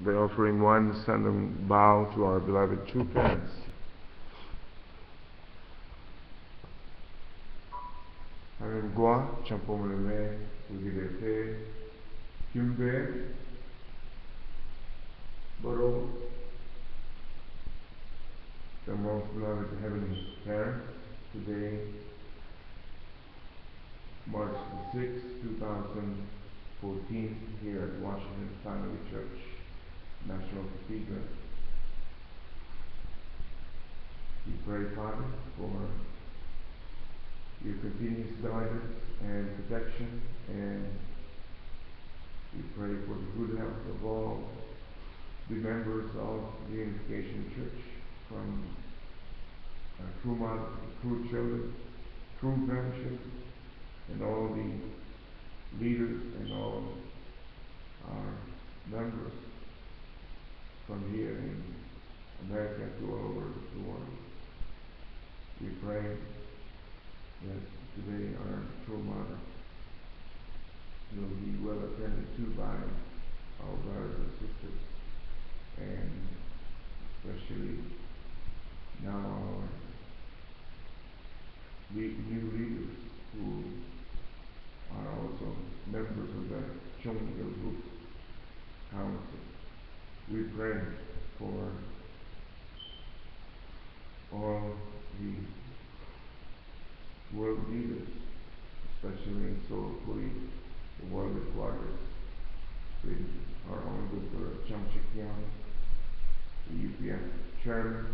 by offering one solemn bow to our beloved true parents. Hamimgwa, Champomuleme, Ugidete, Kimbe, Boro, the most beloved Heavenly Parents, today, March the 6th, 2014, here at Washington Family Church, National Cathedral. We pray, Father, for your continuous guidance and protection, and we pray for the good health of all the members of the Unification Church, from true mothers, true children, true grandchildren, and all the leaders and all our members from here in America to all over the world. We pray that today our true mother will be well attended to by our brothers and sisters, and especially now our new leaders who are also members of the Chongil Group Council. We pray for all the world leaders, especially in Seoul, Korea, the world headquarters, with our own Dr. Chang Chik-young, the UPF chairman,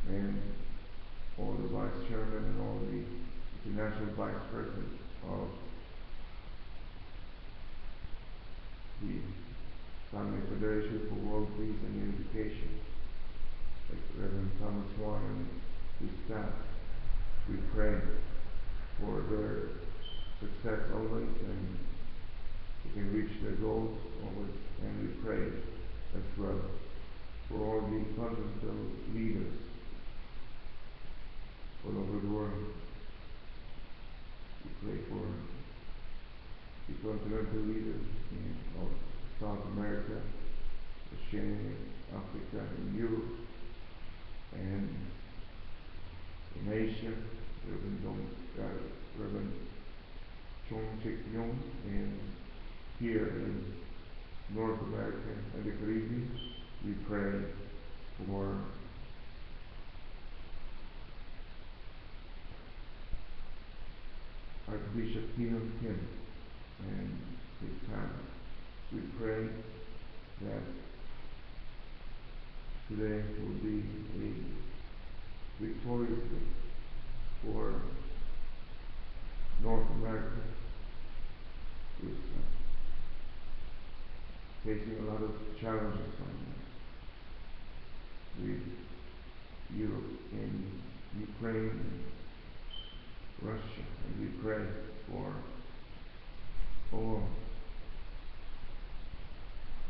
and all the vice chairman and all the international vice president of the Family Federation for World Peace and Unification, like Reverend Thomas Wan and his staff. We pray for their success always, and they can reach their goals always, and we pray as well for all the continental leaders all over the world. We pray for the continental leaders in South America, Oceania, Africa, and Europe, and in Asia, Reverend Chong Chik-young, and here in North America and the Caribbean. We pray for Archbishop Kim and his family. We pray that today will be a victorious day for North America, who is facing a lot of challenges with Europe and Ukraine and Russia, and we pray for all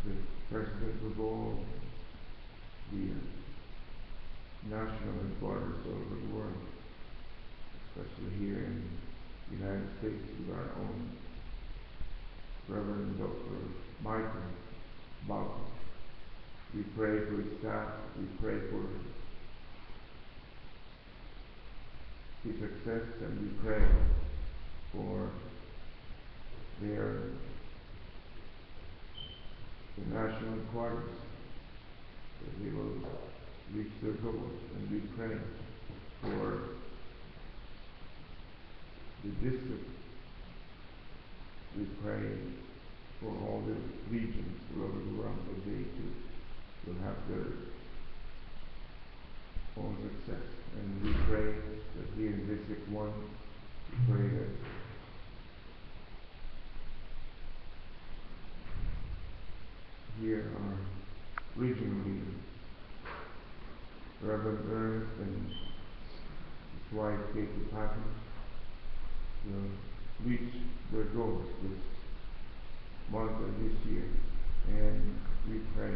the presidents of all the national headquarters all over the world, especially here in the United States with our own Reverend Dr. Michael Bauckham. We pray for his staff, we pray for his success, and we pray for the national headquarters, that they will reach their goals, and we pray for the district. We pray for all the regions all over the world, that they too will have their own success. And we pray that here in District 1, we pray that here our regional leaders, Reverend Ernest and his wife Katie Patton, will reach their goals this month and this year. And we pray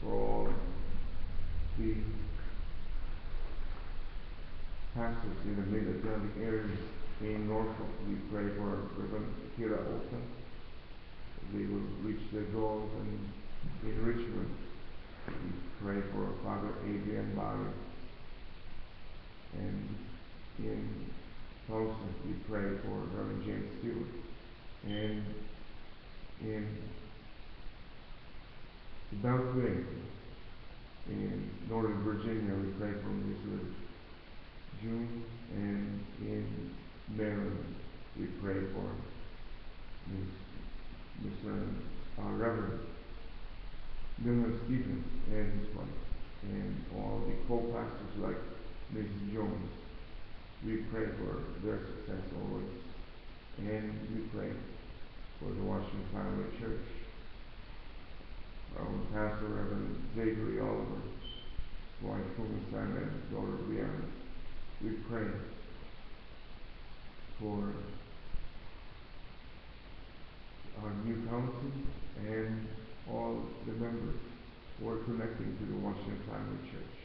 for all the pastors in the Mid-Atlantic area in Norfolk. We pray for Reverend Kira Oka. They will reach their goals, and In Richmond, we pray for Father Adrian Bali. And in Tulsa, we pray for Reverend James Stewart. And in Beltway, in Northern Virginia, we pray for Miss June. And in Maryland, we pray for Reverend Miller Stevens and his wife, and all the co-pastors like Mrs. Jones. We pray for their success always. And we pray for the Washington Family Church. Our pastor, Reverend Xavier Oliver, wife Hoon Simon, daughter Brianna. We pray for our new council and all the members who are connecting to the Washington Family Church.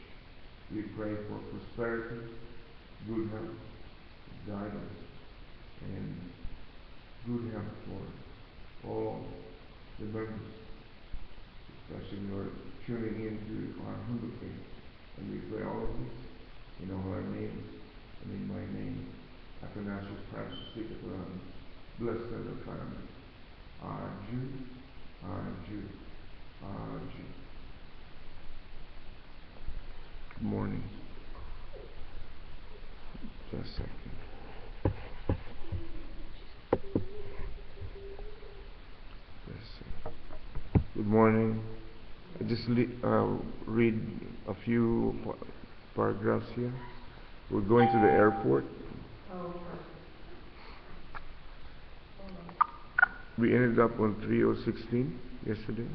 We pray for prosperity, good health, guidance, and good health for all the members, especially who are tuning into our Hoon Dok Hae. And we pray all of this in all our names and in my name. Athanasius Francis Sikathan, blessed are the family. Aju, Aju, Aju. Good morning. Just a second. Good morning. I just read a few paragraphs here. We're going to the airport. We ended up on 3016 yesterday.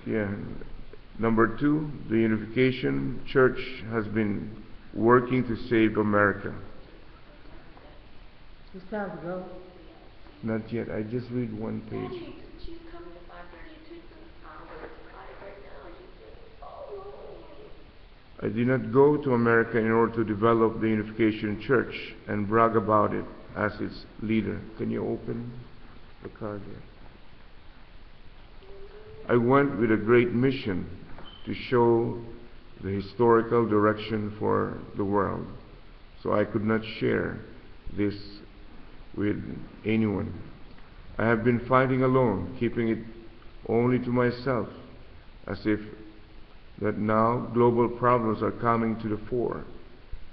Yeah. Number 2, the Unification Church has been working to save America. It's time to go. Not yet. I just read one page. Daddy, she's coming to 5:32 hours. Right now, she's getting so long. I did not go to America in order to develop the Unification Church and brag about it as its leader. Can you open the card here? I went with a great mission to show the historical direction for the world, so I could not share this with anyone. I have been fighting alone, keeping it only to myself, as if that now global problems are coming to the fore.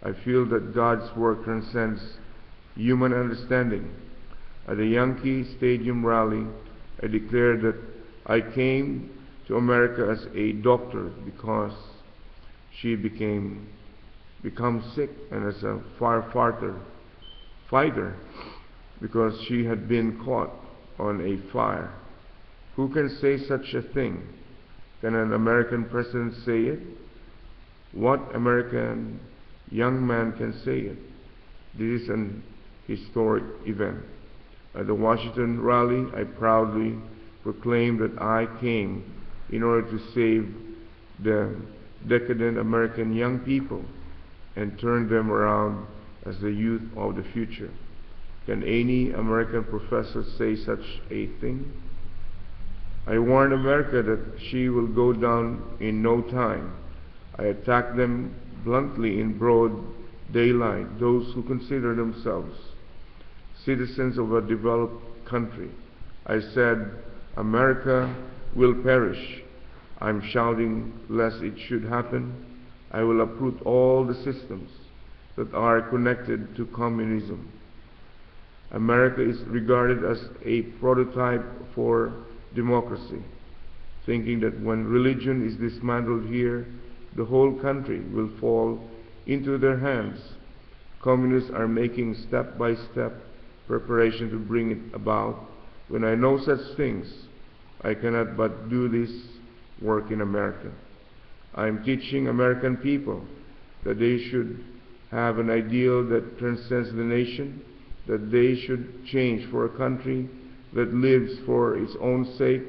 I feel that God's work transcends human understanding. At the Yankee Stadium rally, I declared that I came to America as a doctor because she become sick, and as a fighter because she had been caught on a fire. Who can say such a thing? Can an American president say it? What American young man can say it? This is an historic event. At the Washington rally, I proudly proclaimed that I came in order to save the decadent American young people and turn them around as the youth of the future. Can any American professor say such a thing? I warned America that she will go down in no time. I attacked them bluntly in broad daylight, those who consider themselves citizens of a developed country. I said, America will perish. I'm shouting lest it should happen. I will uproot all the systems that are connected to communism. America is regarded as a prototype for democracy, thinking that when religion is dismantled here, the whole country will fall into their hands. Communists are making step-by-step preparation to bring it about. When I know such things, I cannot but do this work in America. I am teaching American people that they should have an ideal that transcends the nation, that they should change for a country that lives for its own sake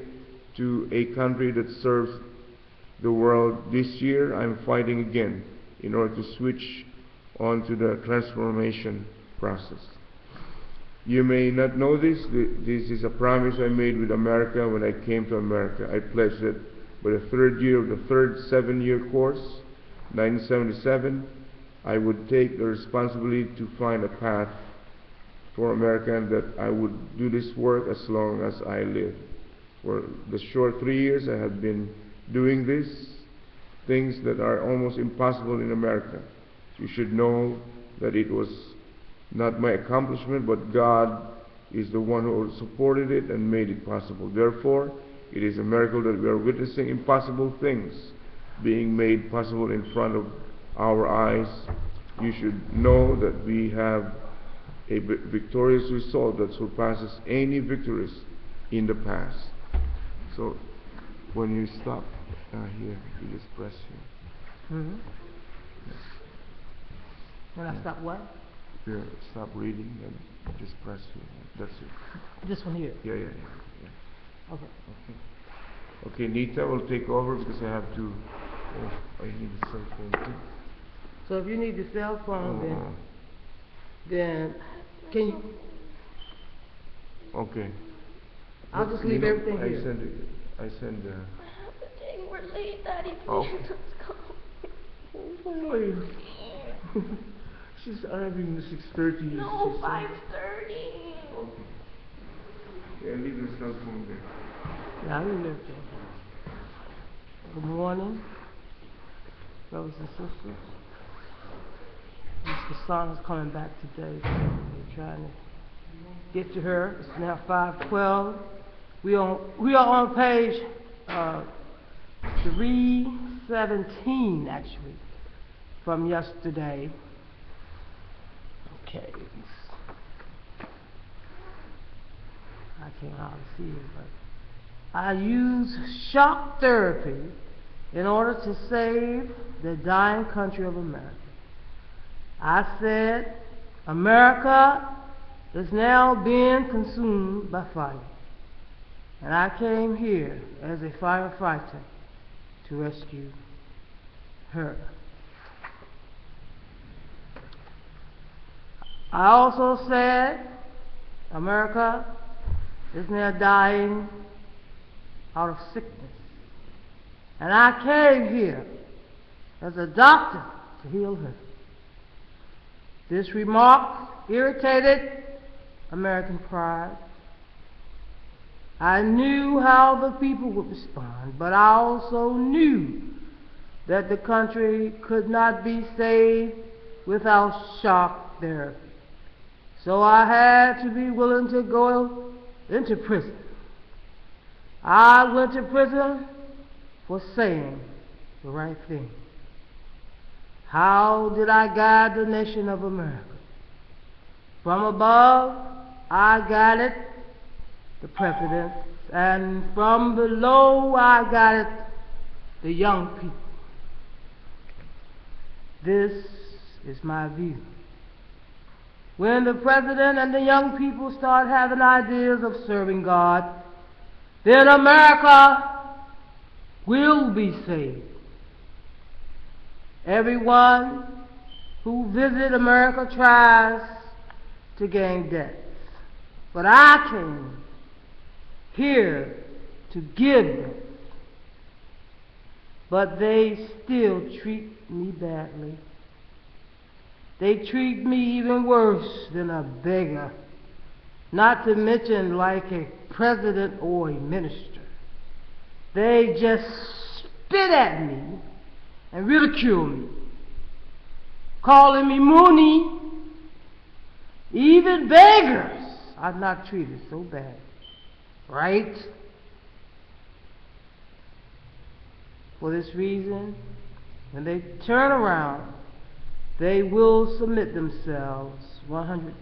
to a country that serves the world. This year I am fighting again in order to switch on to the transformation process. You may not know this. This is a promise I made with America when I came to America. I pledged that by the third year of the third 7-year course, 1977, I would take the responsibility to find a path for America and that I would do this work as long as I live. For the short 3 years I have been doing this, things that are almost impossible in America. You should know that it was not my accomplishment, but God is the one who supported it and made it possible. Therefore, it is a miracle that we are witnessing impossible things being made possible in front of our eyes. You should know that we have a victorious result that surpasses any victories in the past. So, when you stop here, you just press here. Mm-hmm. When I stop what? Yeah, stop reading and just press here. That's it. This one here? Yeah. Okay. Okay, Nita will take over because I have to. I need a cell phone too. So if you need the cell phone, then can you? Okay. I'll just leave everything here. I send. Dang, we're late, Daddy. Oh. Please, let's go. Boy. She's having the 6:30. No, 5:30. Okay. Yeah, leave the cell phone there. Yeah, I leave everything. Good morning, brothers and sisters. The song is coming back today, so we're trying to get to her. It's now 5:12. We are on page 317 actually from yesterday. Okay. I can't hardly see it, but I use shock therapy in order to save the dying country of America. I said, America is now being consumed by fire. And I came here as a firefighter to rescue her. I also said, America is now dying out of sickness. And I came here as a doctor to heal her. This remark irritated American pride. I knew how the people would respond, but I also knew that the country could not be saved without shock therapy. So I had to be willing to go into prison. I went to prison for saying the right thing. How did I guide the nation of America? From above, I guided the president, and from below, I guided the young people. This is my view. When the president and the young people start having ideas of serving God, then America will be saved. Everyone who visits America tries to gain debts, but I came here to give them. But they still treat me badly. They treat me even worse than a beggar, not to mention like a president or a minister. They just spit at me and ridicule me, calling me Mooney. Even beggars are not treated so bad, right? For this reason, when they turn around, they will submit themselves 100%.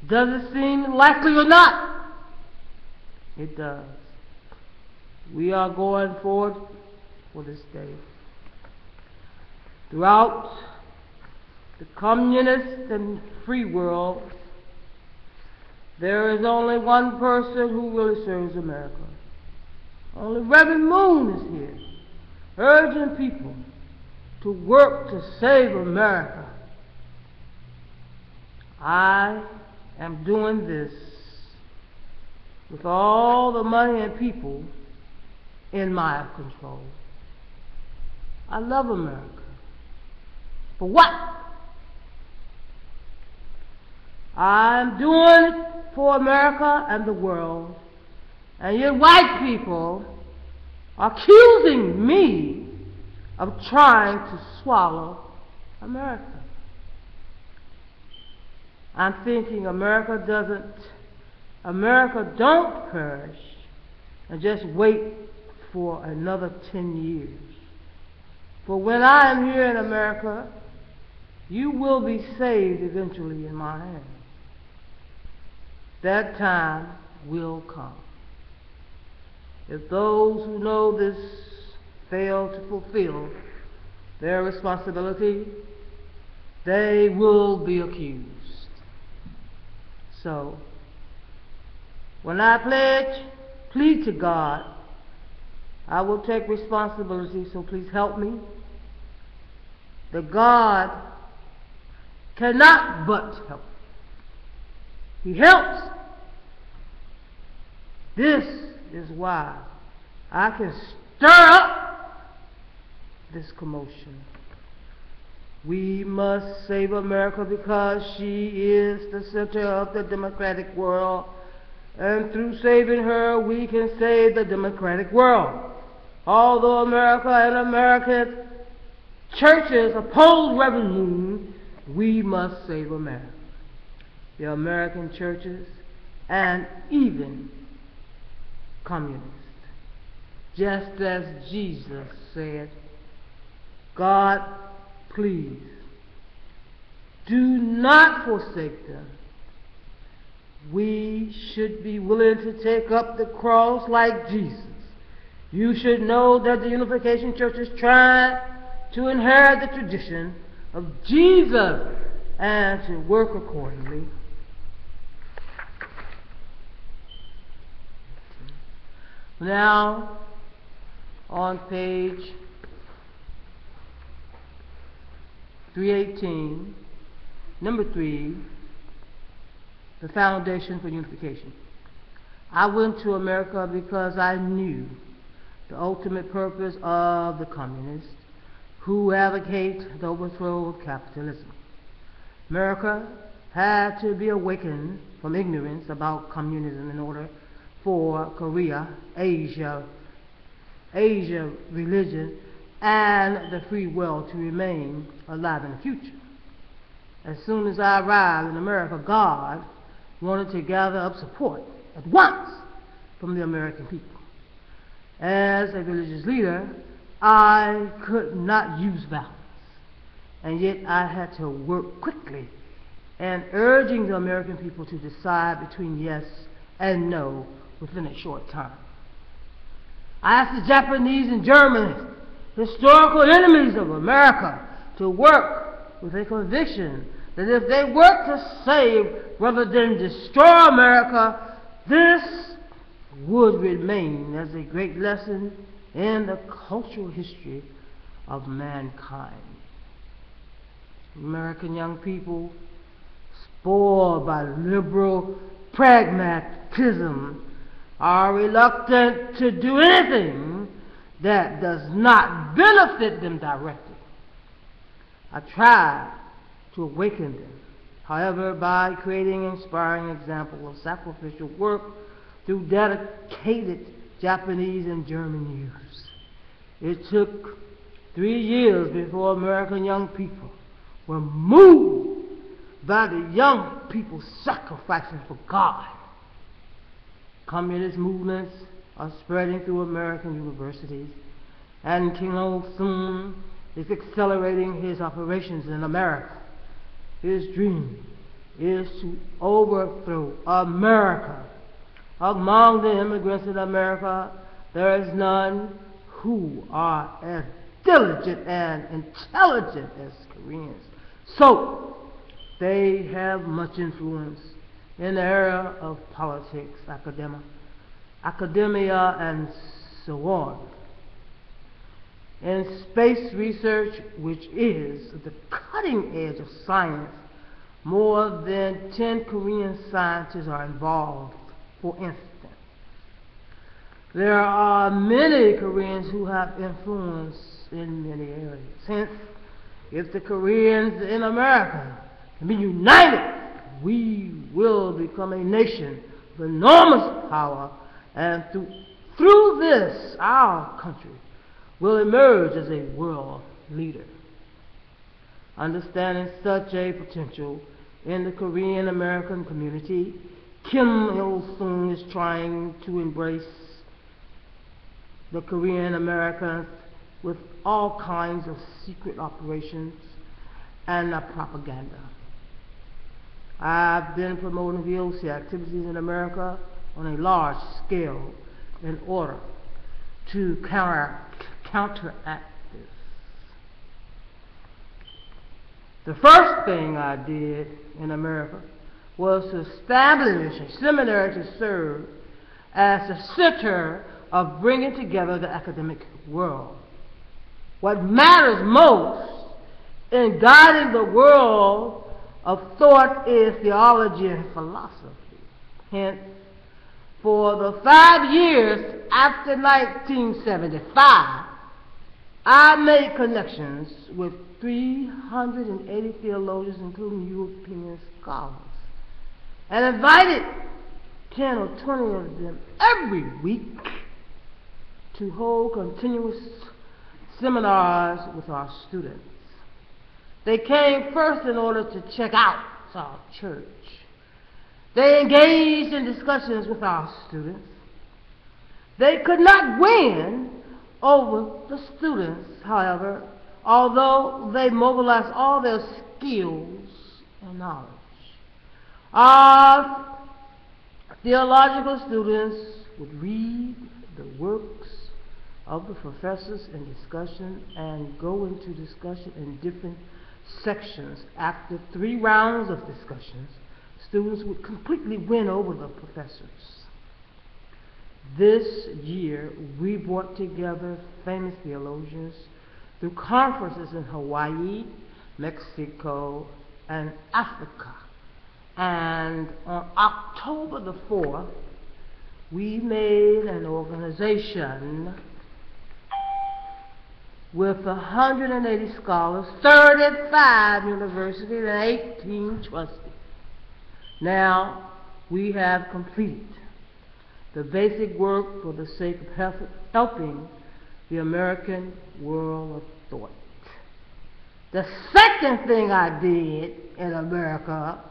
Does it seem likely or not? It does. We are going forward for this day. Throughout the communist and free world, there is only one person who really serves America. Only Reverend Moon is here, urging people to work to save America. I am doing this with all the money and people in my control. I love America. For what? I'm doing it for America and the world. And you white people are accusing me of trying to swallow America. I'm thinking America don't perish and just wait for another 10 years. For when I am here in America, you will be saved eventually in my hand. That time will come. If those who know this fail to fulfill their responsibility, they will be accused. So, when I plead to God, I will take responsibility, so please help me. That God cannot but help. He helps. This is why I can stir up this commotion. We must save America because she is the center of the democratic world, and through saving her we can save the democratic world. Although America and American churches oppose revolution, we must save America. The American churches and even communists. Just as Jesus said, God, please, do not forsake them. We should be willing to take up the cross like Jesus. You should know that the Unification Church is trying to inherit the tradition of Jesus and to work accordingly. Now, on page 318, number 3, the foundation for unification. I went to America because I knew the ultimate purpose of the communists who advocate the overthrow of capitalism. America had to be awakened from ignorance about communism in order for Korea, Asia, religion, and the free world to remain alive in the future. As soon as I arrived in America, God wanted to gather up support at once from the American people. As a religious leader, I could not use violence, and yet I had to work quickly and urging the American people to decide between yes and no within a short time. I asked the Japanese and Germans, historical enemies of America, to work with a conviction that if they work to save rather than destroy America, this would remain as a great lesson in the cultural history of mankind. American young people, spoiled by liberal pragmatism, are reluctant to do anything that does not benefit them directly. I tried to awaken them, however, by creating an inspiring example of sacrificial work through dedicated Japanese and German youths. It took 3 years before American young people were moved by the young people sacrificing for God. Communist movements are spreading through American universities, and Kim Il-sung is accelerating his operations in America. His dream is to overthrow America. Among the immigrants in America, there is none who are as diligent and intelligent as Koreans. So, they have much influence in the area of politics, academia, and so on. In space research, which is the cutting edge of science, More than 10 Korean scientists are involved, for instance. There are many Koreans who have influence in many areas. Hence, if the Koreans in America can be united, we will become a nation of enormous power, and through this, our country will emerge as a world leader. Understanding such a potential in the Korean American community, Kim Il-sung is trying to embrace the Korean Americans with all kinds of secret operations and propaganda. I've been promoting VOC activities in America on a large scale in order to counteract this. The first thing I did in America was to establish a seminary to serve as the center of bringing together the academic world. What matters most in guiding the world of thought is theology and philosophy. Hence, for the 5 years after 1975, I made connections with 380 theologians, including European scholars, and invited 10 or 20 of them every week to hold continuous seminars with our students. They came first in order to check out our church. They engaged in discussions with our students. They could not win over the students, however, although they mobilized all their skills and knowledge. Our theological students would read the works of the professors in discussion and go into discussion in different sections. After 3 rounds of discussions, students would completely win over the professors. This year, we brought together famous theologians through conferences in Hawaii, Mexico, and Africa. And on October the 4th, we made an organization with 180 scholars, 35 universities, and 18 trustees. Now, we have completed the basic work for the sake of helping the American world of thought. The second thing I did in America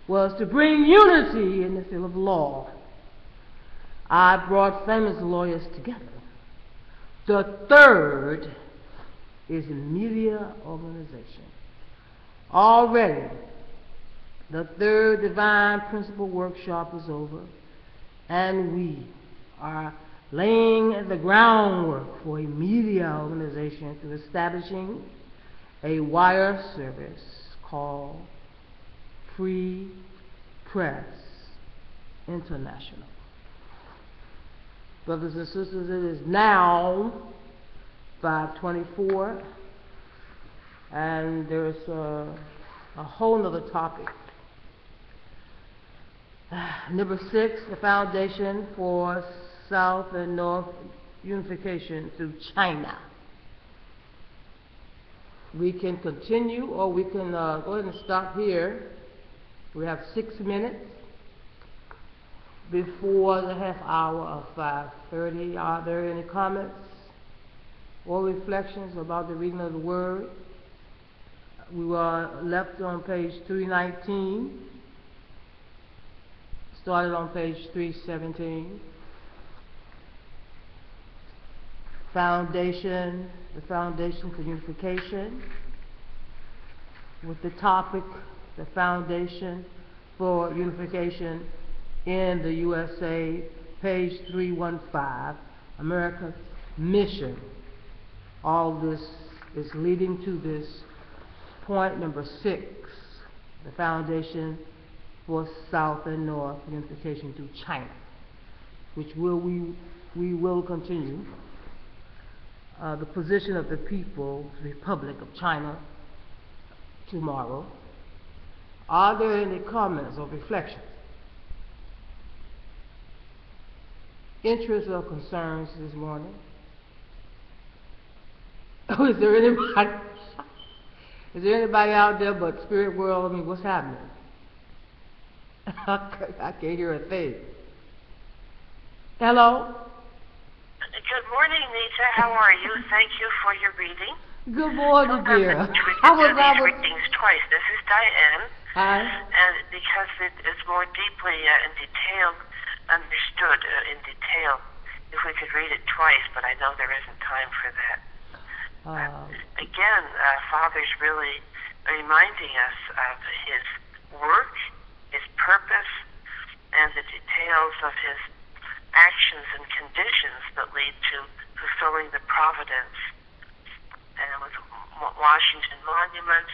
was to bring unity in the field of law. I brought famous lawyers together. The third is media organization. Already, the third Divine Principle Workshop is over, and we are laying the groundwork for a media organization through establishing a wire service called Free Press International. Brothers and sisters, it is now 5:24, and there's a whole other topic. Number 6, the foundation for South and North unification through China. We can continue, or we can go ahead and stop here. We have 6 minutes before the half hour of 5:30. Are there any comments or reflections about the reading of the Word? We were left on page 319, started on page 317. Foundation, the foundation for unification, with the topic, the foundation for unification in the USA, page 315, America's mission. All this is leading to this point number 6, the foundation for South and North unification through China, which we will continue. The position of the People's Republic of China tomorrow. Are there any comments or reflections, interests, or concerns this morning? Oh, is there anybody? Is there anybody out there but spirit world? I mean, what's happening? I can't hear a thing. Hello? Good morning, Nita. How are you? Thank you for your reading. Good morning, Sometimes dear. I do these readings twice. This is Diane. Hi. And because it is more deeply and detailed, understood in detail, if we could read it twice, but I know there isn't time for that. Again, Father's really reminding us of his work, his purpose, and the details of his actions and conditions that lead to fulfilling the providence. And with Washington Monument,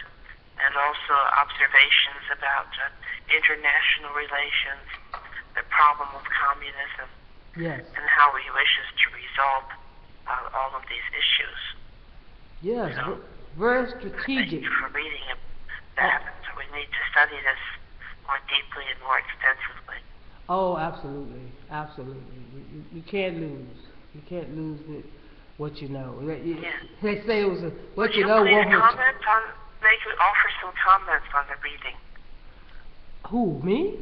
and also observations about international relations, the problem of communism, yes, and how he wishes to resolve all of these issues. Yes, So, very Thank strategic. you for reading that. So we need to study this more deeply and more extensively. Oh, absolutely, absolutely. You can't lose. You can't lose with what you know. They say it was what you know. Would you please comment on? Offer some comments on the reading. Who, me?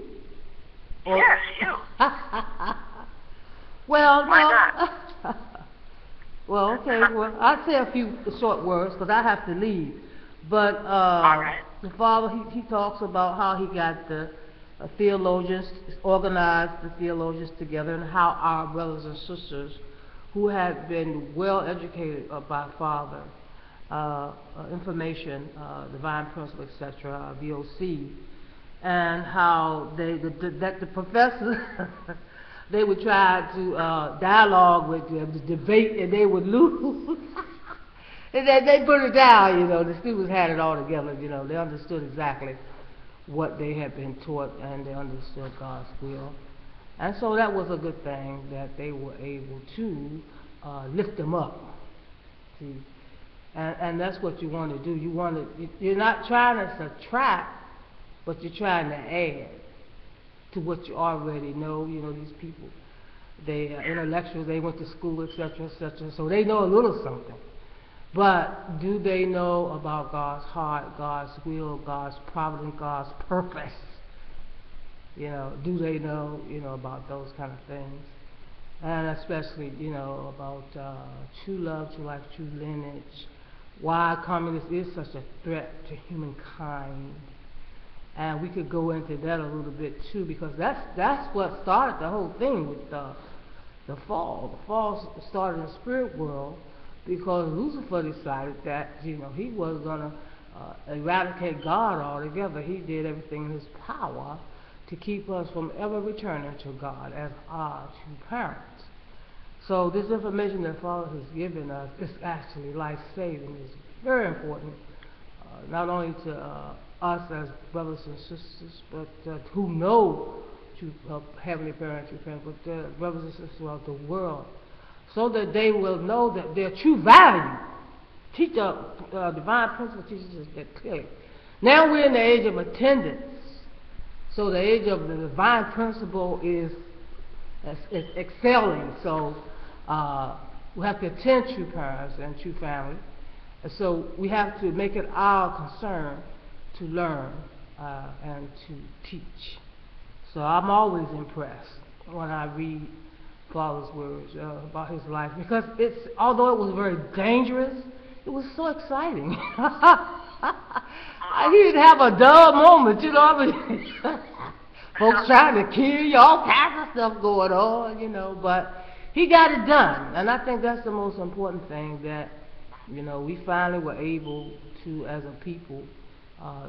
Or yes, you. Well, why no. not? Well, okay. Well, I'll say a few short words because I have to leave. But all right. The Father, he talks about how he got the theologians, organized the theologians together, and how our brothers and sisters who had been well educated by Father, information, divine principle, etc., VOC, and how that the professors they would try to dialogue with them, to debate, and they would lose. And then they put it down, you know. The students had it all together, you know. They understood exactly what they had been taught, and they understood God's will. And so that was a good thing that they were able to lift them up. See, and that's what you want to do. You're not trying to subtract, but you're trying to add to what you already know. You know, these people, they are intellectuals. They went to school, etc., etc. So they know a little something. But do they know about God's heart, God's will, God's providence, God's purpose? You know, do they know, you know, about those kind of things? And especially, you know, about true love, true life, true lineage. Why communism is such a threat to humankind. And we could go into that a little bit too, because that's what started the whole thing with the fall. The fall started in the spirit world, because Lucifer decided that, you know, he was going to eradicate God altogether. He did everything in his power to keep us from ever returning to God as our true parents. So this information that Father has given us is actually life-saving. It's very important, not only to us as brothers and sisters, but who know true heavenly parents, true parents, but brothers and sisters throughout the world, so that they will know that their true value. Divine principle teaches us that clearly. Now we're in the age of attendance. So the age of the divine principle is excelling. So we have to attend true parents and true family. And so we have to make it our concern to learn and to teach. So I'm always impressed when I read Father's words about his life, because although it was very dangerous, it was so exciting. He didn't have a dull moment, you know. I mean, folks trying to kill you, all kinds of stuff going on, you know. But he got it done, and I think that's the most important thing, that, you know, we finally were able to, as a people,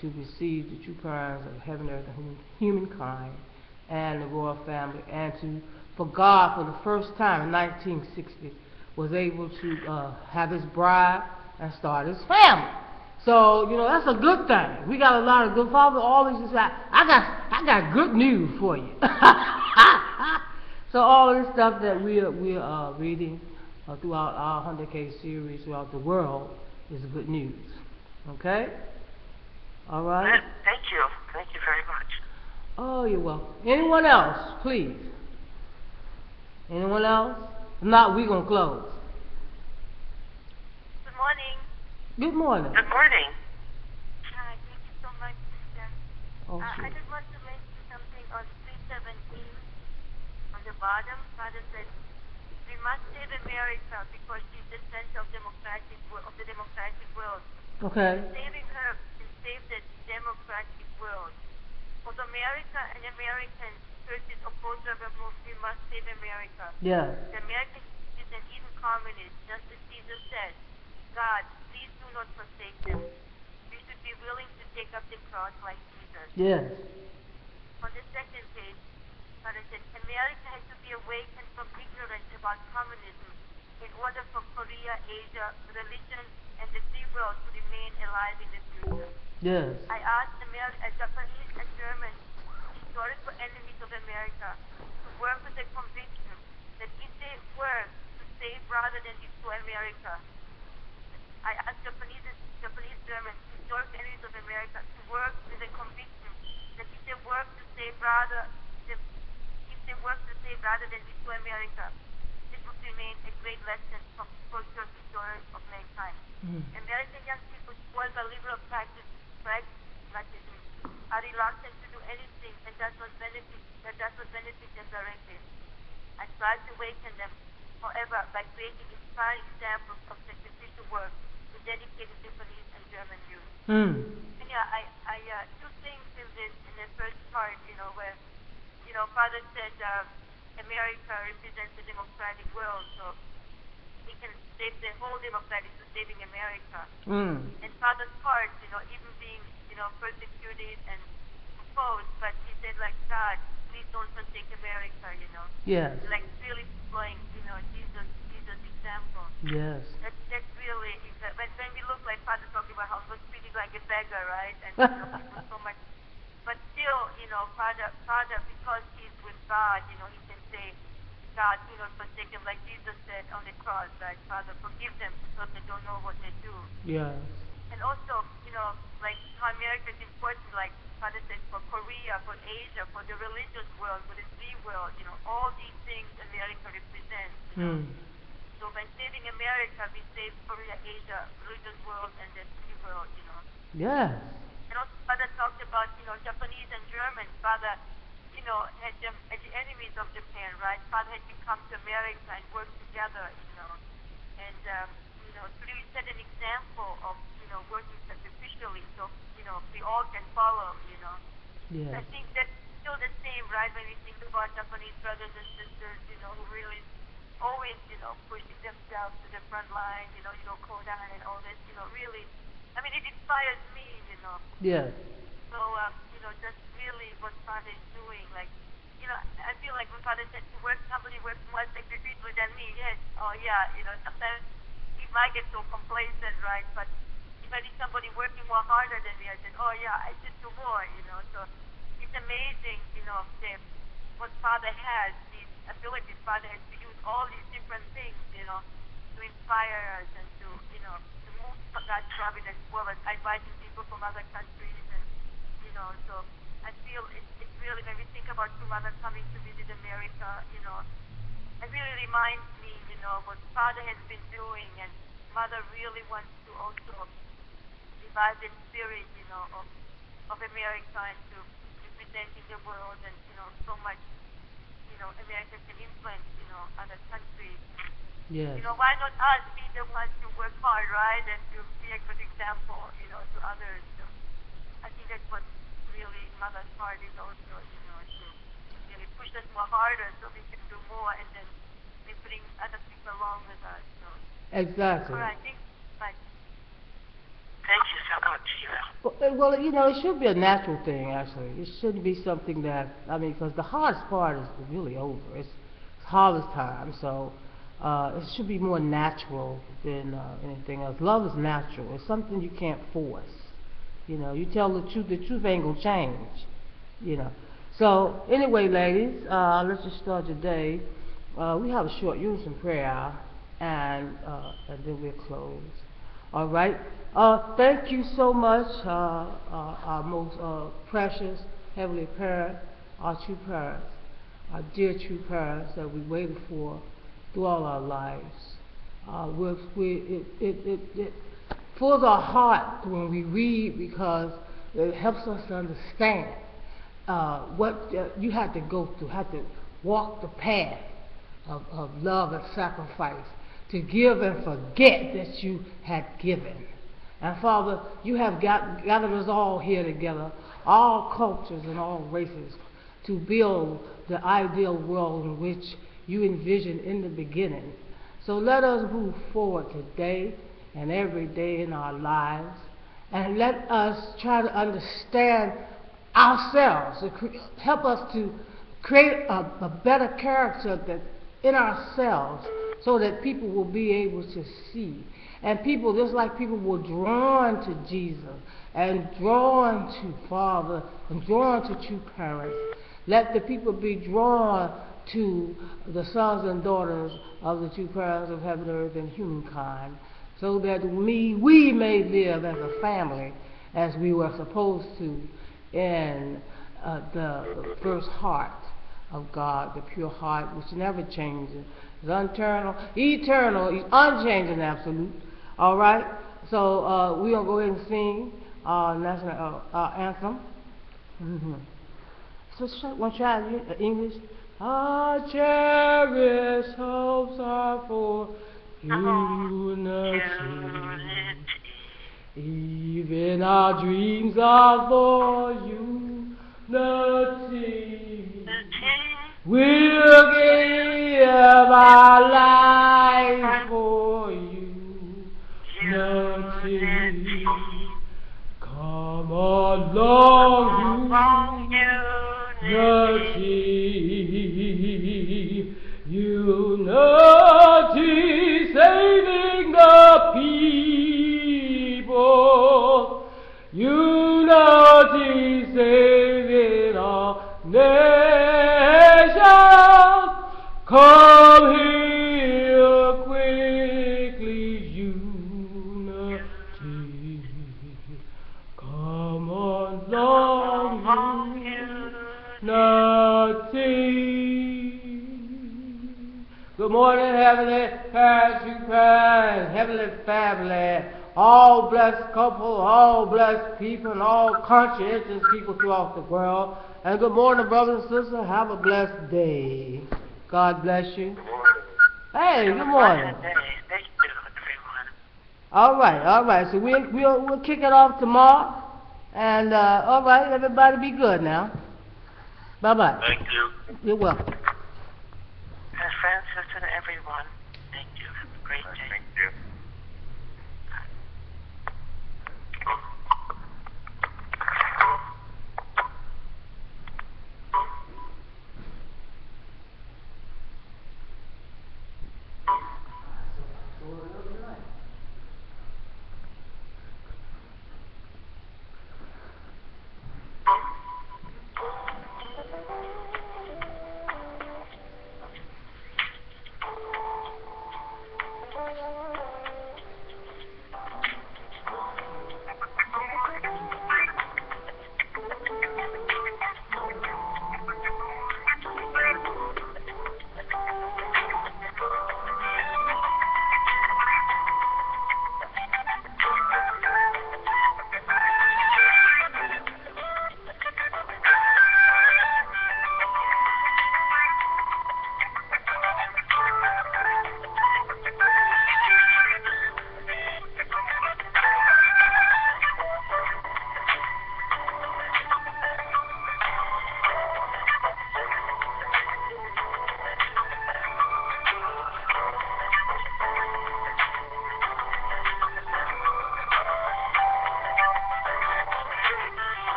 to receive the true parents of heaven, earth, and humankind, and the royal family, and for God, for the first time in 1960, was able to have his bride and start his family. So, you know, that's a good thing. We got a lot of good fathers. Always just like, I got good news for you. So all of this stuff that we are reading throughout our 100K series throughout the world is good news. Okay? All right? Thank you. Thank you very much. Oh, you're welcome. Anyone else, please? Anyone else? If not, we're going to close. Good morning. Good morning. Good morning. Hi, thank you so much, sister. Oh, I sure. just want to mention something on 317 on the bottom. Father said, we must save America because she's the center of the democratic world. Okay. Saving her can save the democratic world. For America and Americans, churches oppose government, we must save America. Yes. The American is an even communist, just as Jesus said, God, please do not forsake them. We should be willing to take up the cross like Jesus. Yes. On the second page, Father said, America has to be awakened from ignorance about communism in order for Korea, Asia, religion, and the free world to remain alive in the future. Yes. I asked Japanese and German historical enemies of America to work with the conviction that if they work to save rather than destroy America, I asked Japanese, German historical enemies of America to work with the conviction that if they work to save rather than destroy America, this would remain a great lesson for cultural stories of mankind. American young people spoiled by liberal pragmatism are reluctant to do anything that does not benefit them directly. I tried to awaken them, however, by creating inspiring examples of sacrificial work to dedicated Japanese and German youth. And yeah, I two things in the first part, where, Father said America represents the democratic world, so he can save the whole democratic to saving America. And Father's part, even being, persecuted and opposed, but he said, like, God, please don't forsake America, Yes. Like, really following, Jesus' example. Yes. That's really, when we look like Father talking about how he was treated like a beggar, right? And, people so much. But still, Father, because he's with God, he can say, God, do not forsake them, like Jesus said on the cross, right? Father, forgive them because they don't know what they do. Yes. And also, like how America is important, like Father said, for Korea, for Asia, for the religious world, for the free world, all these things America represents. So by saving America, we save Korea, Asia, religious world, and the free world, Yes. And also Father talked about, Japanese and German. Father, had them as the enemies of Japan, right? Father had to come to America and work together, and, to really set an example of, working sacrificially so, we all can follow, Yes. I think that's still the same, right, when we think about Japanese brothers and sisters, who really always, pushing themselves to the front line, Kodan and all this, really, I mean, it inspires me, Yes. So, just really what Father is doing, like, I feel like when Father said to work, somebody works more sacrificially than me, yes, oh yeah, sometimes we might get so complacent, right, but if I see somebody working more harder than me, I said, oh yeah, I should do more, so it's amazing, what Father has, these abilities Father has to use all these different things, to inspire us and to, to move God's providence forward, inviting people from other countries and, so I feel it's really, when we think about True Mother coming to visit America, it really reminds me, what Father has been doing, and Mother really wants to also revive the spirit, of America and to represent in the world, and, so much, America can influence, other countries. Yes. Why not us be the ones to work hard, right, and to be a good example, to others. So I think that's what really Mother's part is also, to really push us more harder so we can do more, and then we bring other people along with us. So. Exactly. All right, thanks so much. Thank you so much, Well, it should be a natural thing, actually. It shouldn't be something that, because the hardest part is really over. It's harvest time, so it should be more natural than anything else. Love is natural. It's something you can't force. You tell the truth ain't gonna change. So, anyway, ladies, let's just start today. We have a short unison prayer, and then we'll close. All right. Thank you so much, our most precious Heavenly Parent, our true parents, our dear true parents that we waited for through all our lives. It fills our heart when we read because it helps us to understand what you had to go through, had to walk the path of love and sacrifice, to give and forget that you had given. And Father, you have gathered us all here together, all cultures and all races, to build the ideal world in which you envisioned in the beginning. So let us move forward today and every day in our lives, and let us try to understand ourselves, help us to create a better character that in ourselves, so that people will be able to see. And people, just like people were drawn to Jesus and drawn to Father and drawn to true parents, let the people be drawn to the sons and daughters of the true parents of heaven, earth, and humankind, so that we may live as a family as we were supposed to in the first heart of God, the pure heart which never changes, is eternal, is unchanging, absolute. All right, so we're gonna go ahead and sing our national anthem. So one try English. Our cherished hopes are for unity. Even our dreams are for unity. We'll give our lives for unity. Come along, unity. Unity, saving the people. Unity, saving our nation. Come here quickly, unity. Come on, long unity. Good morning, Heavenly Parents, you parents, Heavenly family, all blessed couple, all blessed people, and all conscientious people throughout the world. And good morning, brothers and sisters. Have a blessed day. God bless you. Hey, good morning. Thank you, everyone. All right. So we'll kick it off tomorrow. And all right, everybody be good now. Bye-bye. Thank you. You're welcome. And Francis and everyone, thank you. Have a great day. Thank you.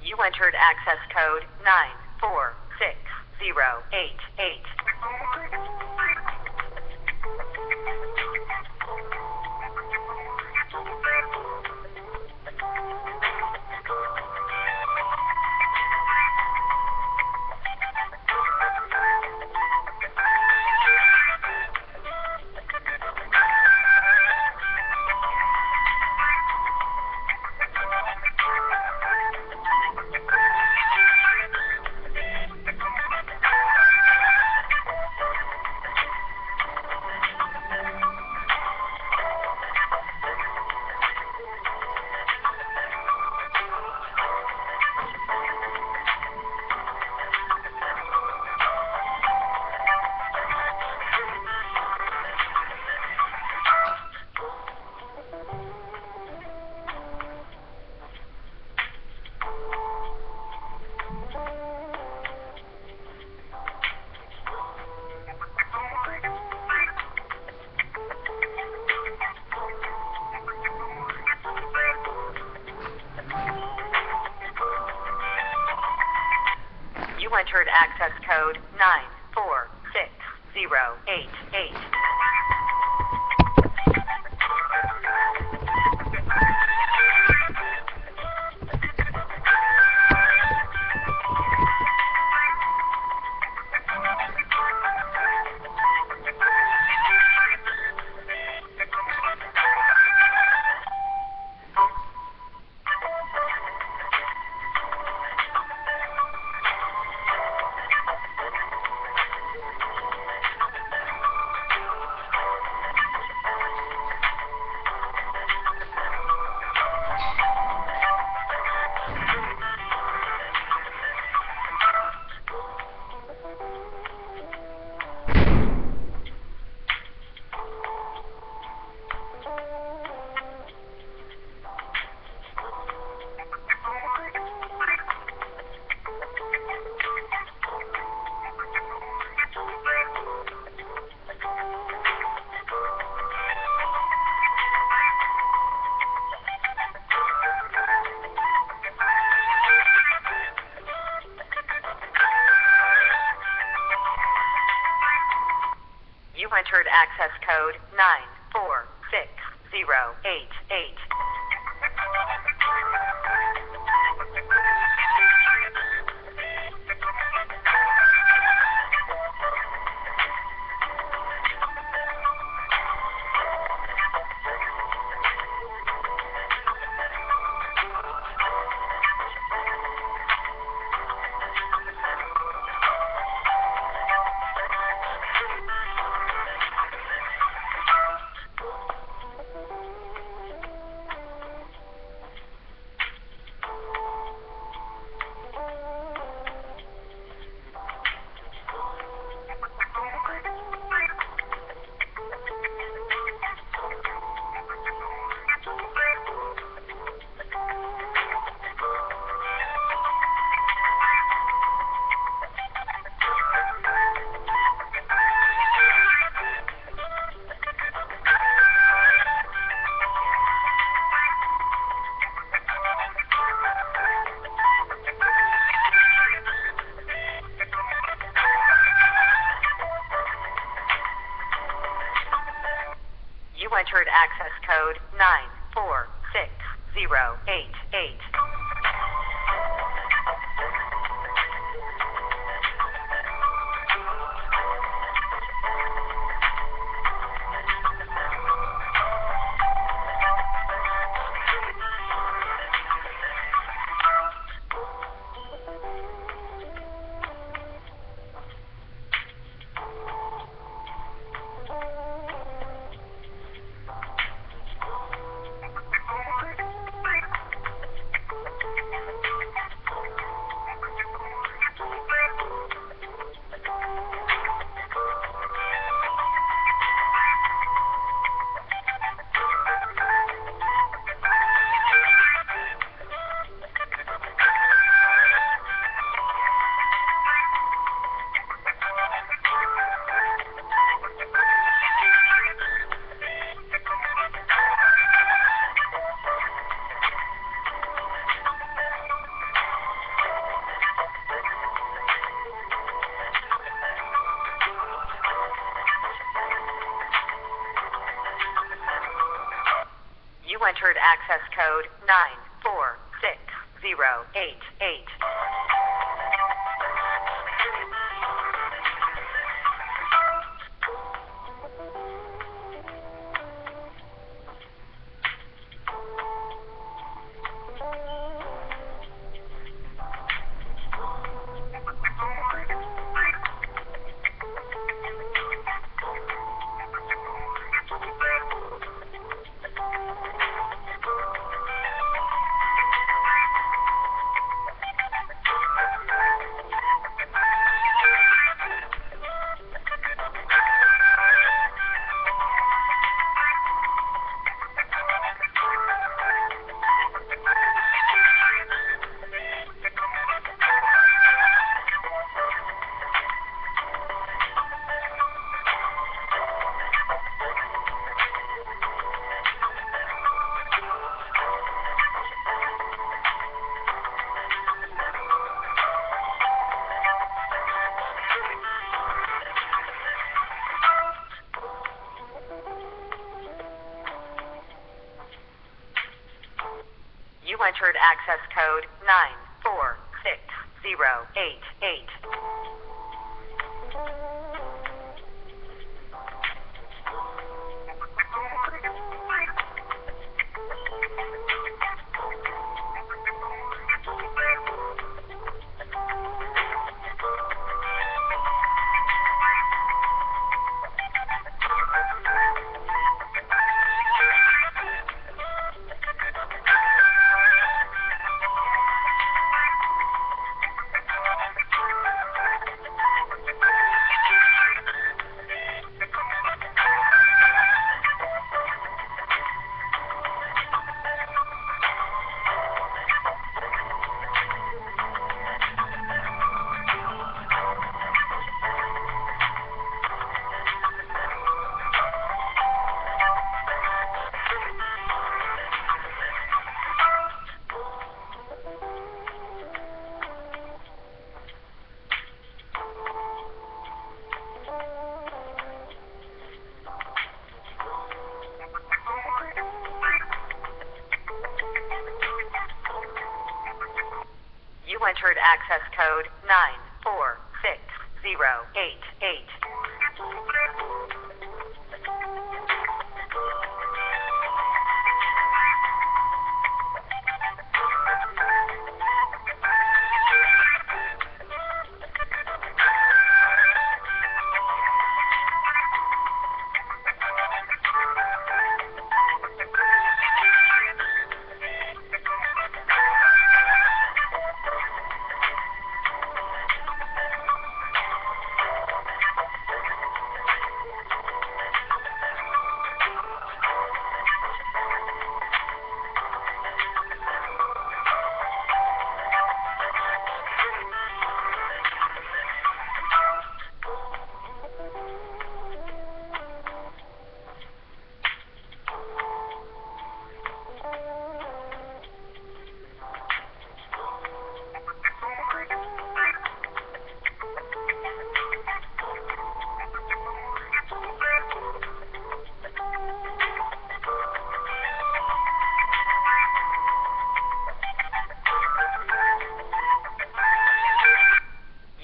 You entered access code 946088. entered access code 946088. You entered access code 946088. You entered access code 946088. You entered access code 946088. entered access code 946088. You entered access code 946088.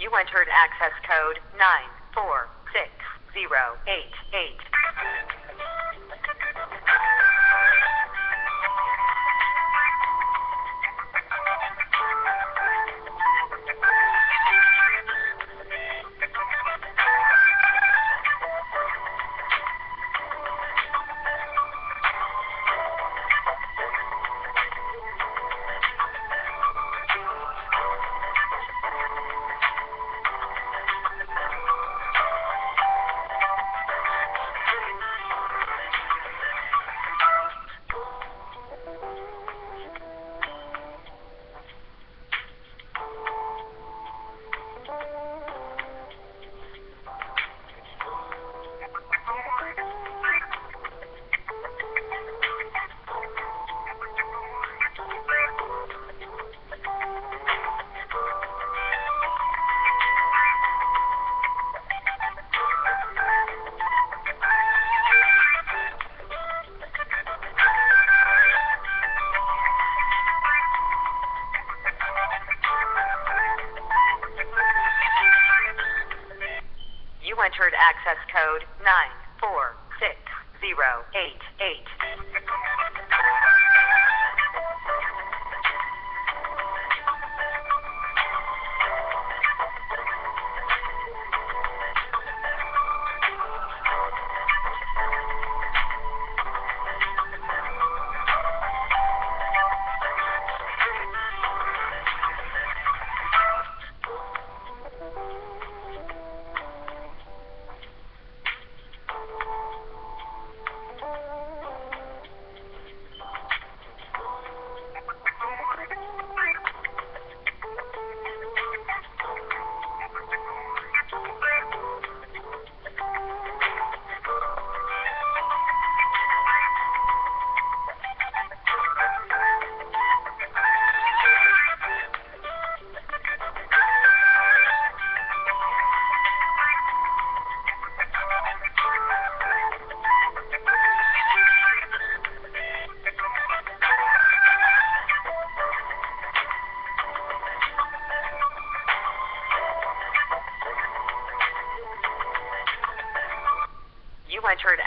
You entered access code 946088. You entered access code 946088.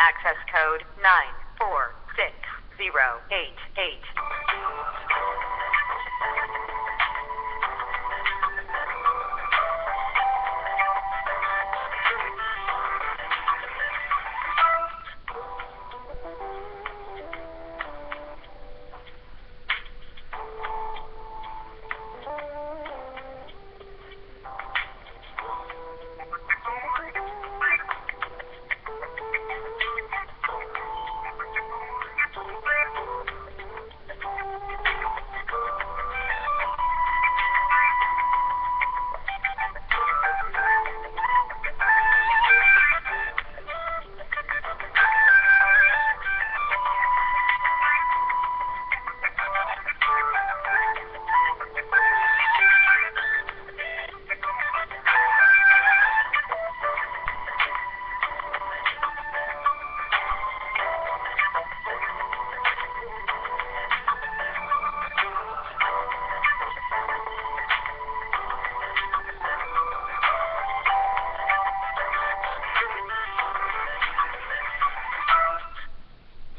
access code 946088.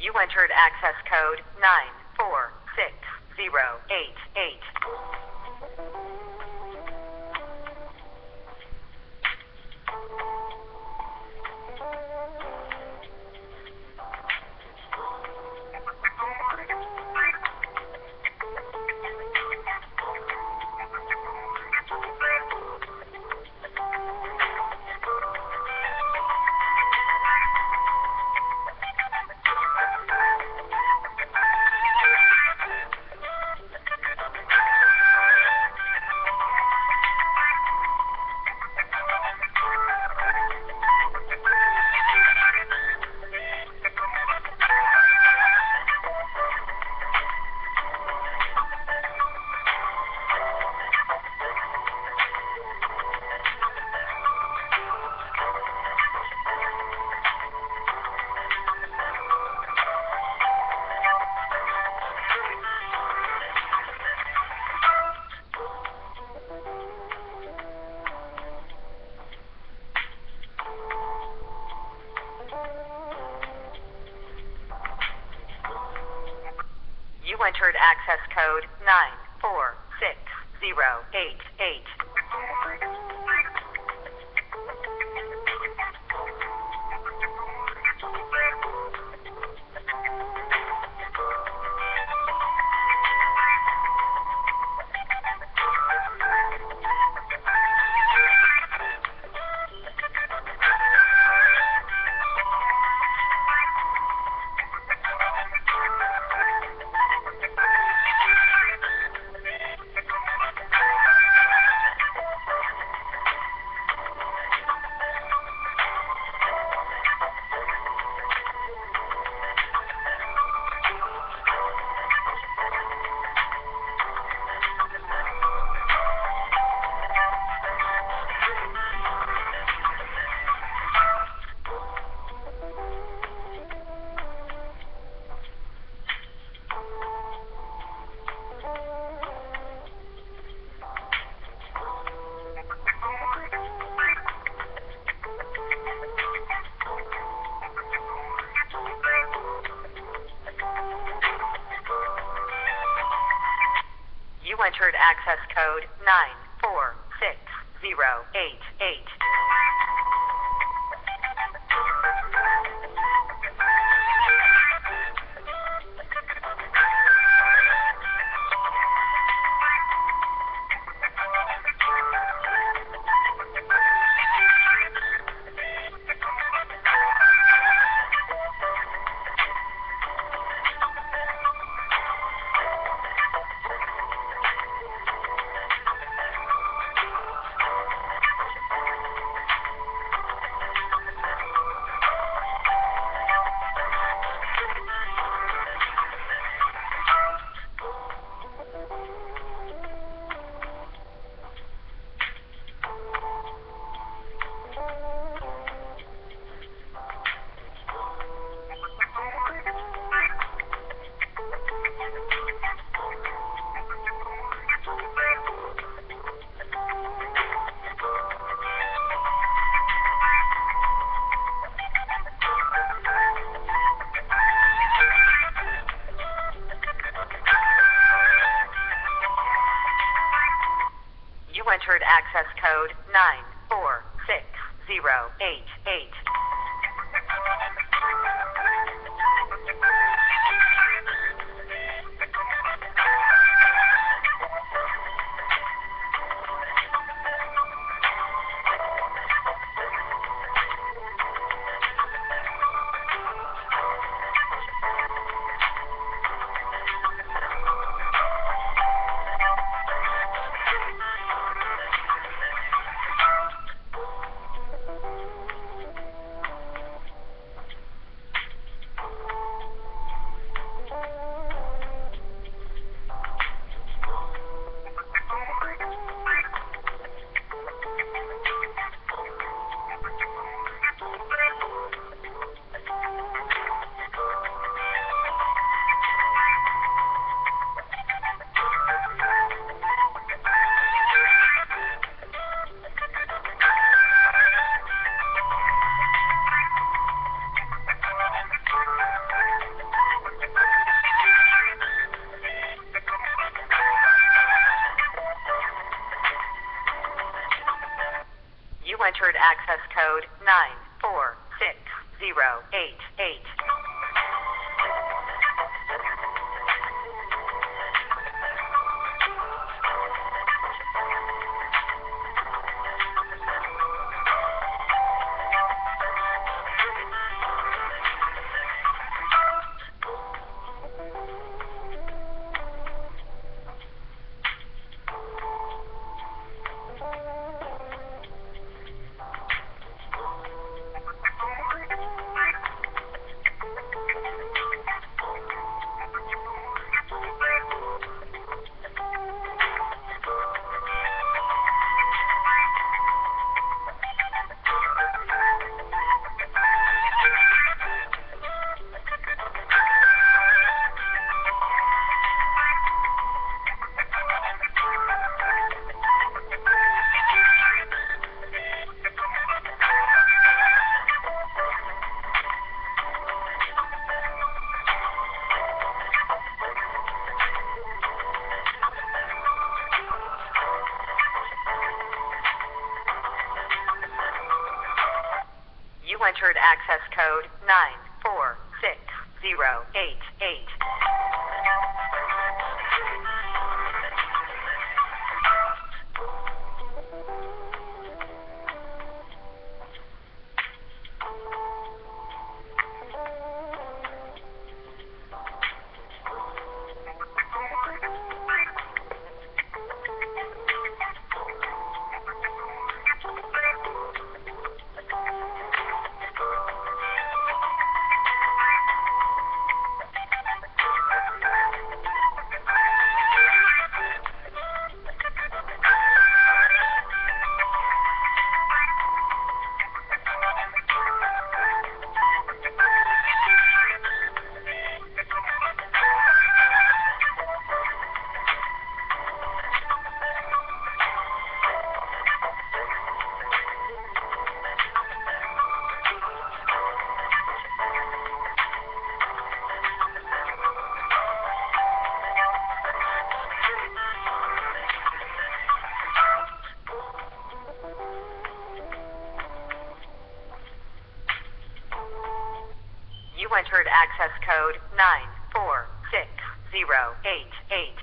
You entered access code 946088. You entered access code 946088. You entered access code 946088. You entered access code 946088. You entered access code 946088. You entered access code 946088. You entered access code 946088.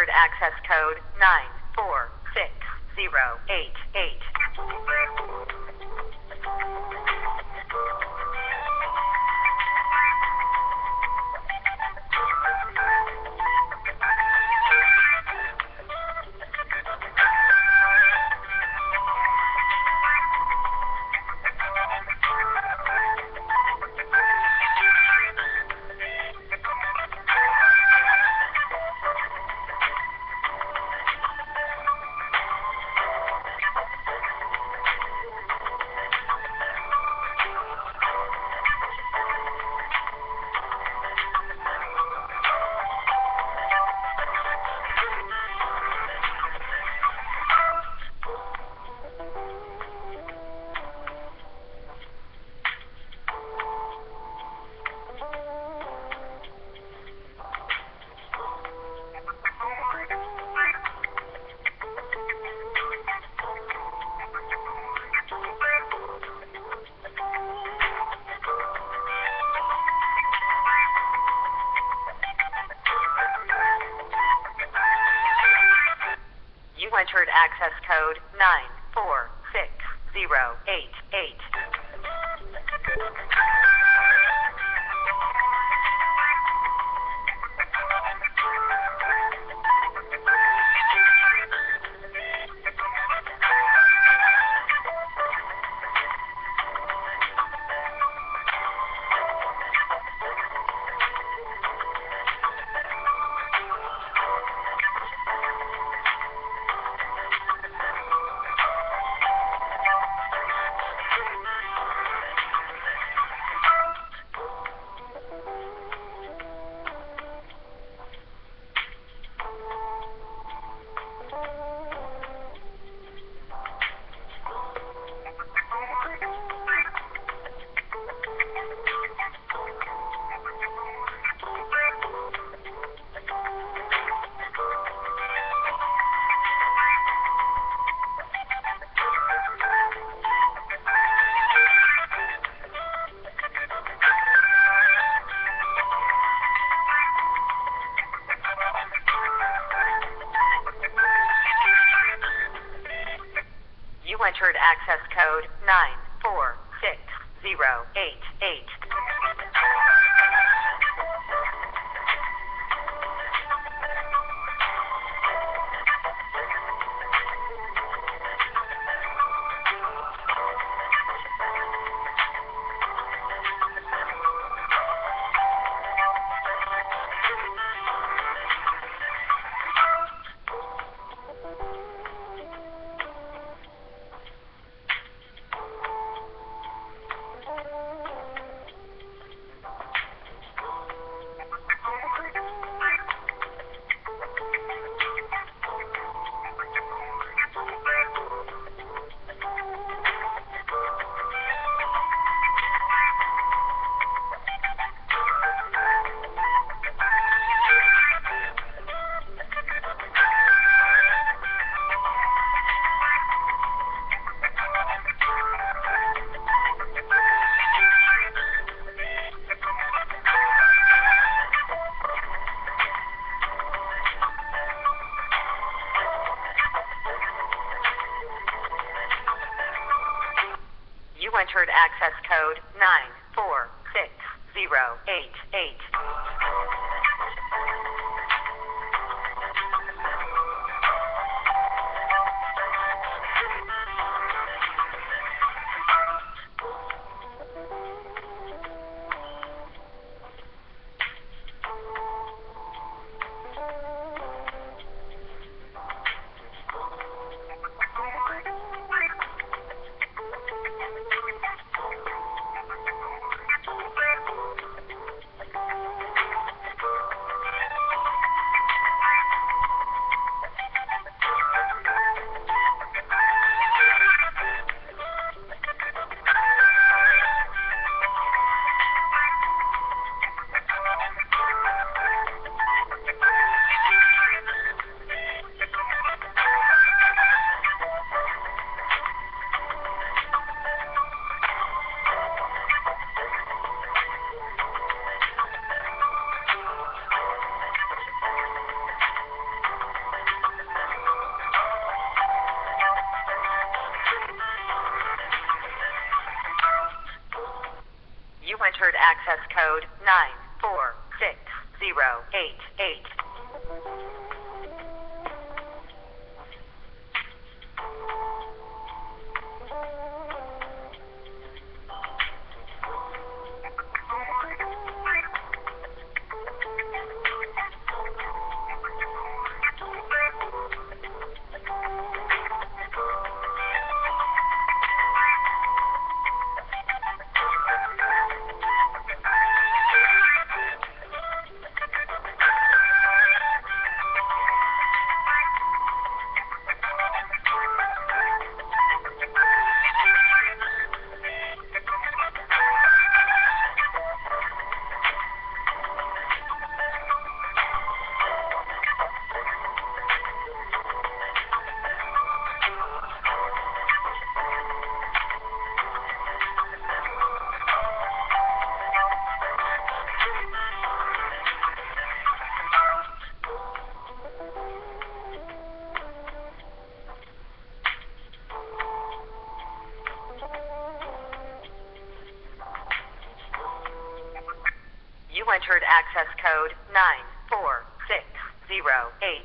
entered access code 946088. You entered access code 946088. You entered access code 946088. You entered access code 946088. access code 946088. You entered access code 946088.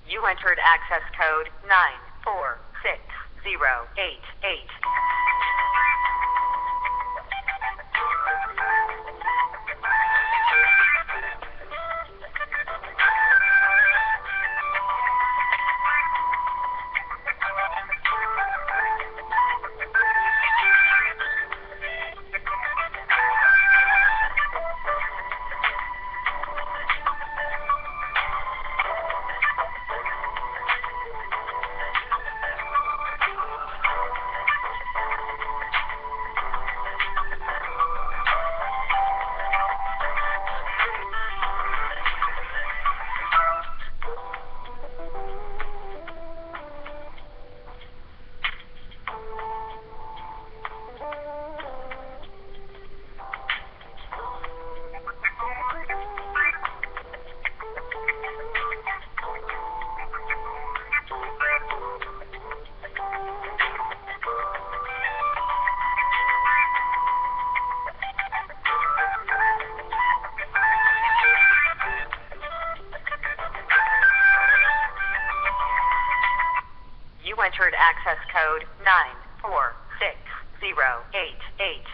You entered access code 946088. You entered access code 946088.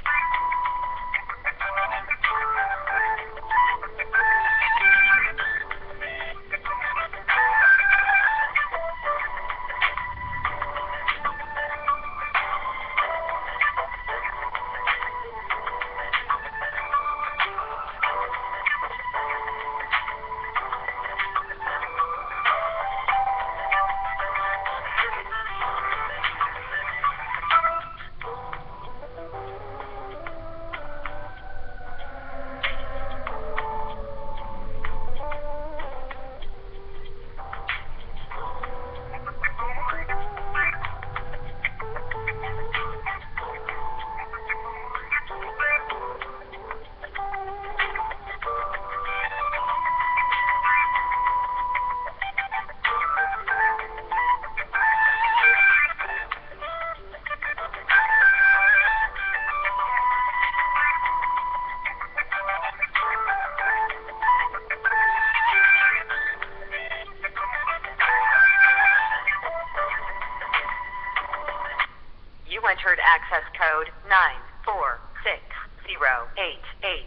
access code 946088.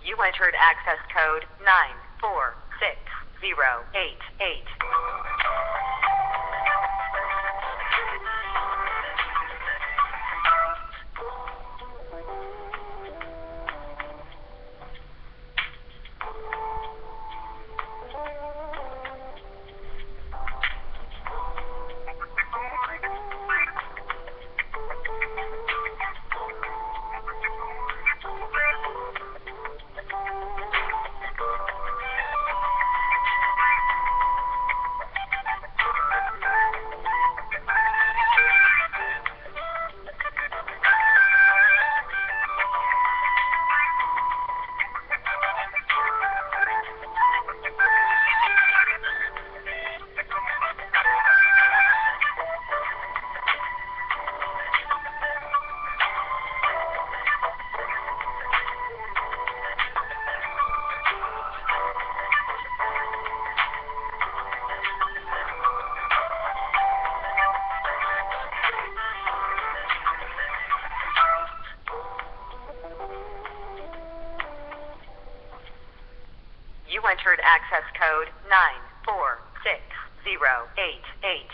You entered access code 946088. You entered access code 946088.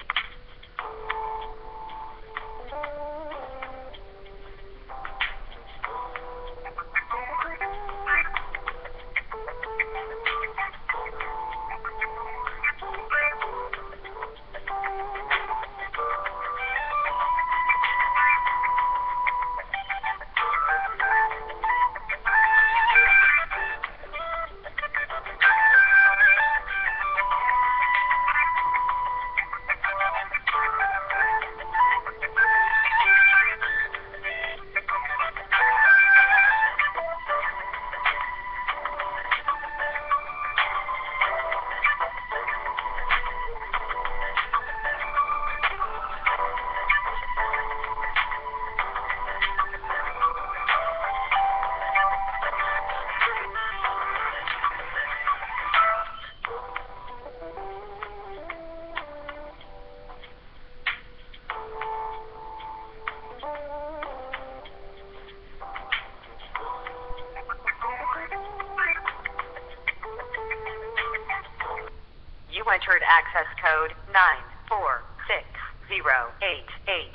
You entered access code 946088.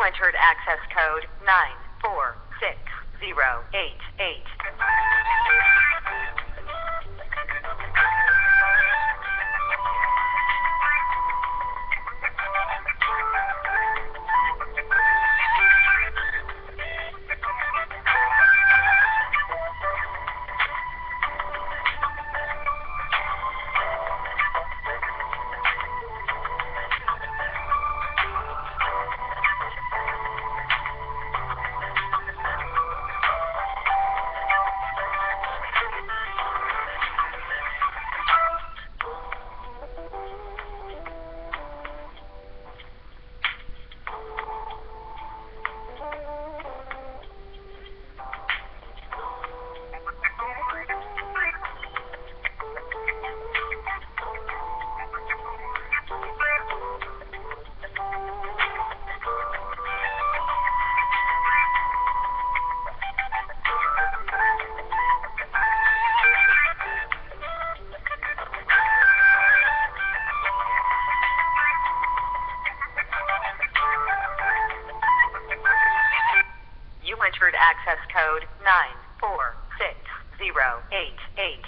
entered access code 946088. Entered access code 946088.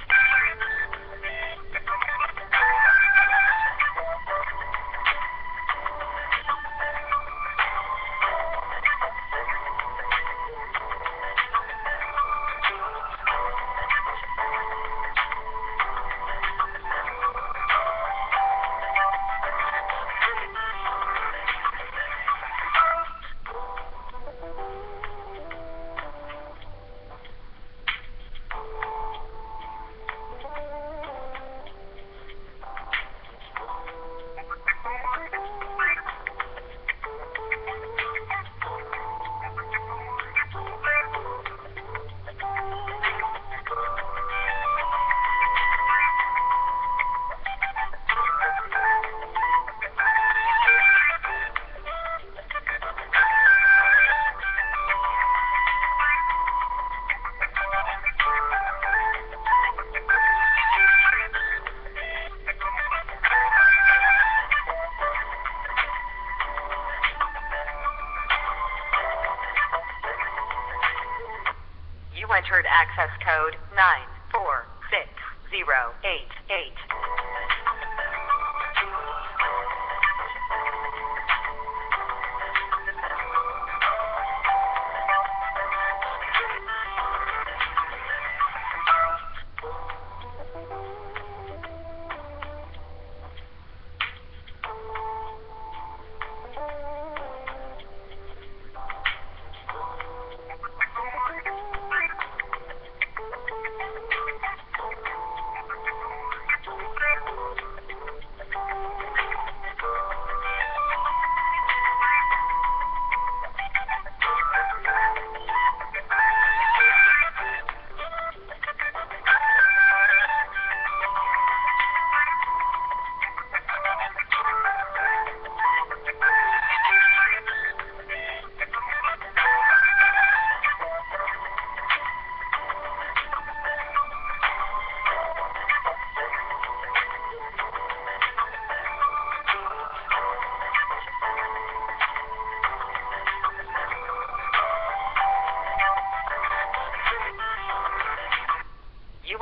Entered access code 946088.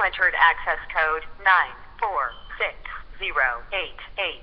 Entered access code 946088.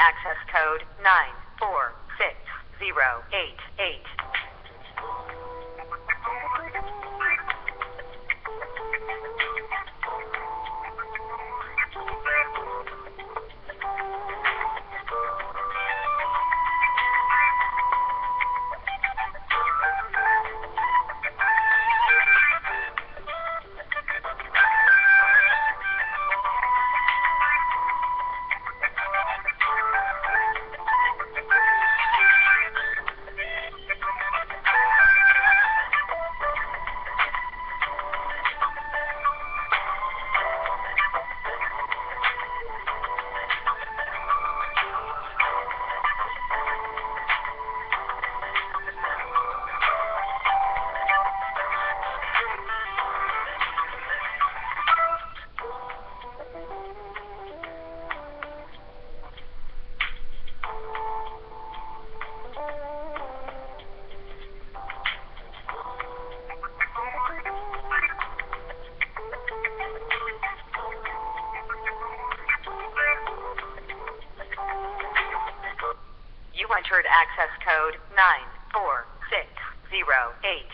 access code 946088. You entered access code 946088.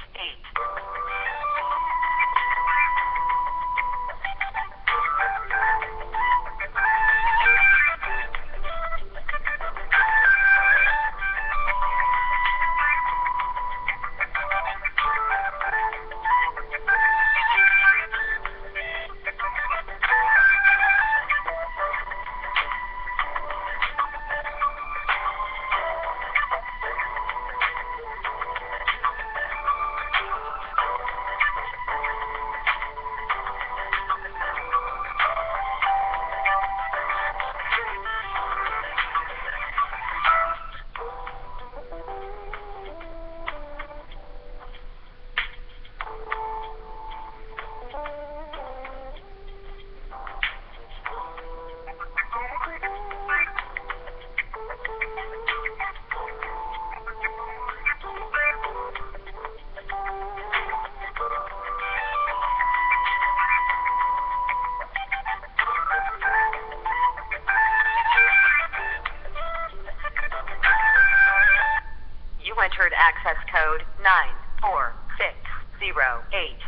You entered access code 946088.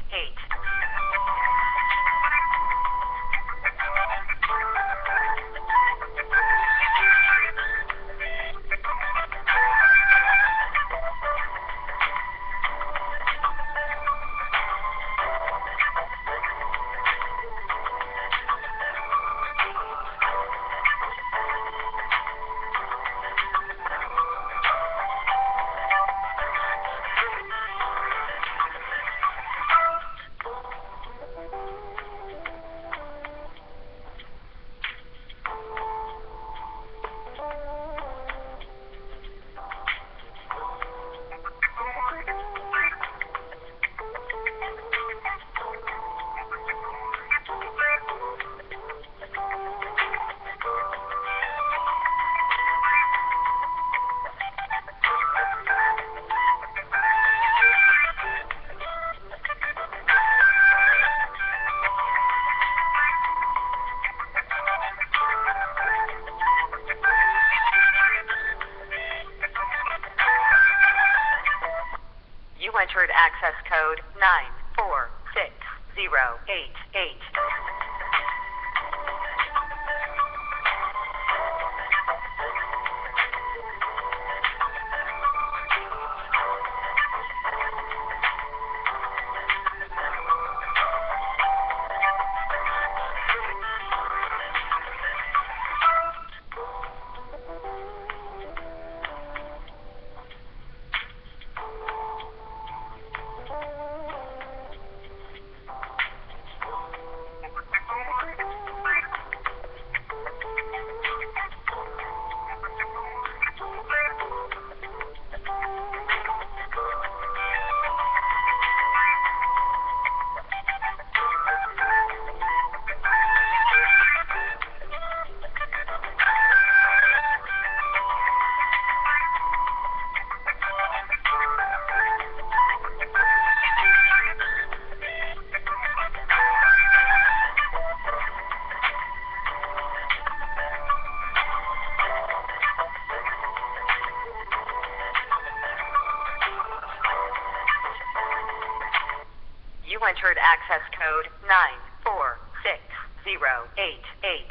You entered access code 946088. entered access code 946088.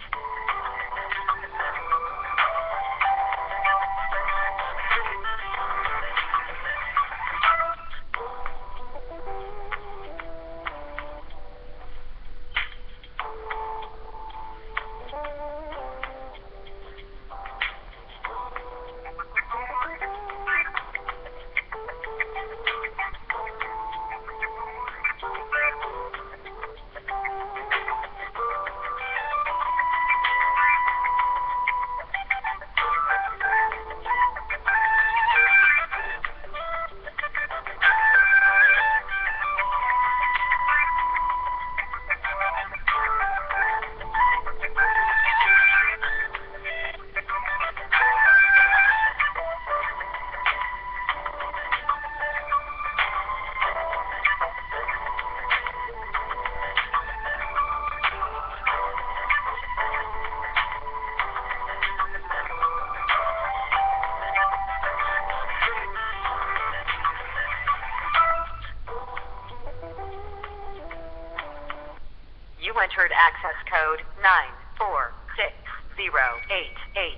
You entered access code 946088.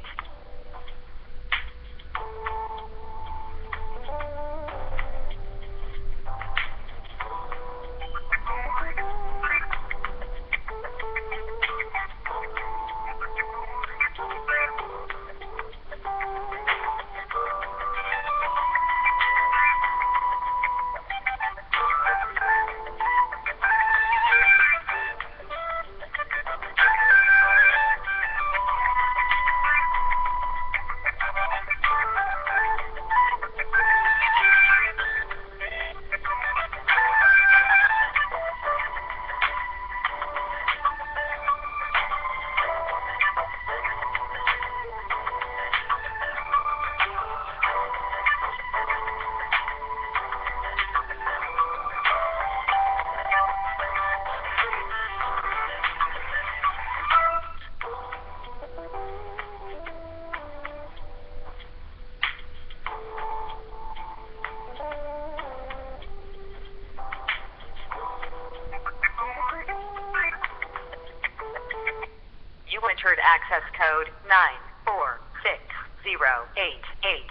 You entered access code 946088.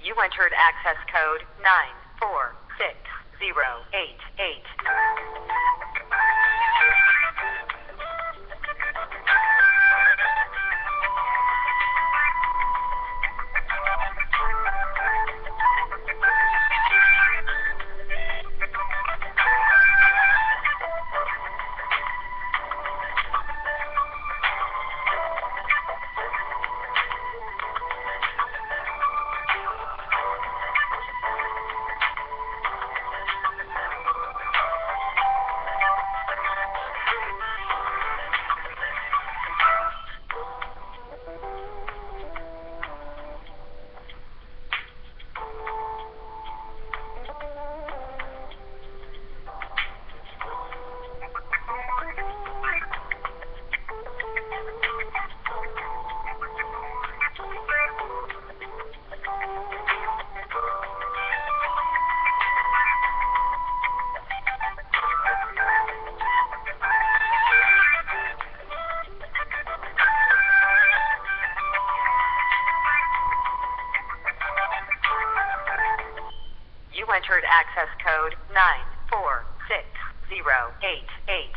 You entered access code 946088. access code 946088.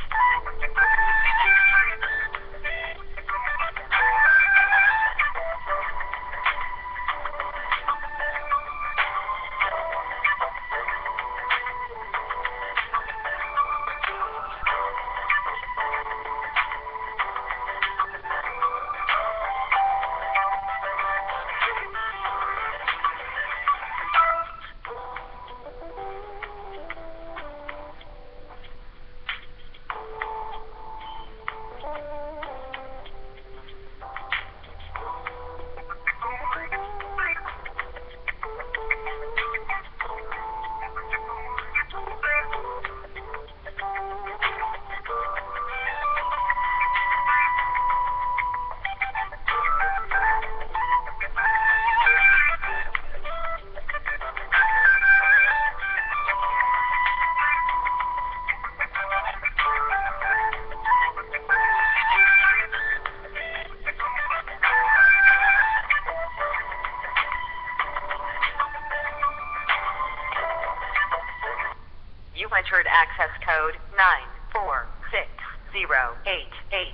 You entered access code 946088.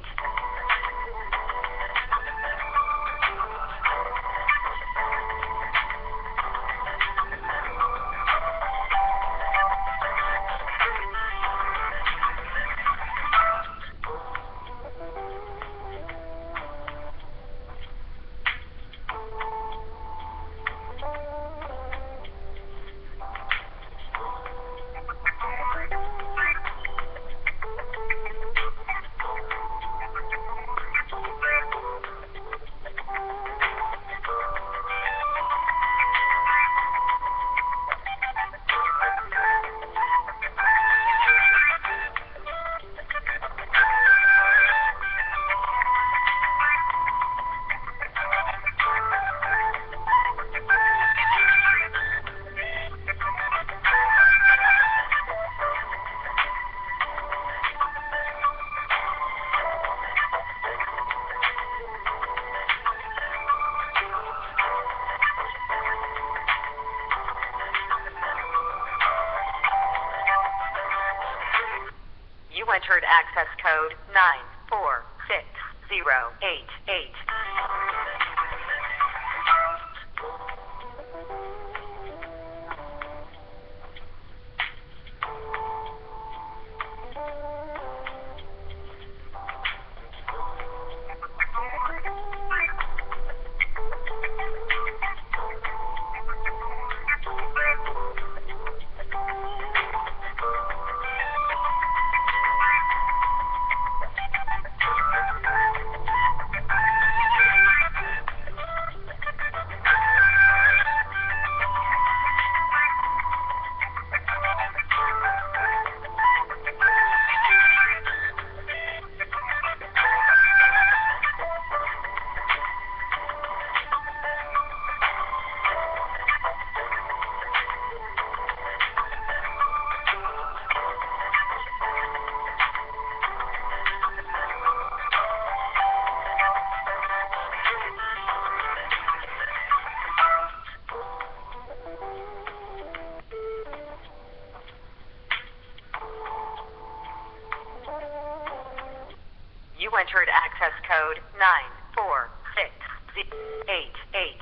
You entered access code 946088. You entered access code 946088.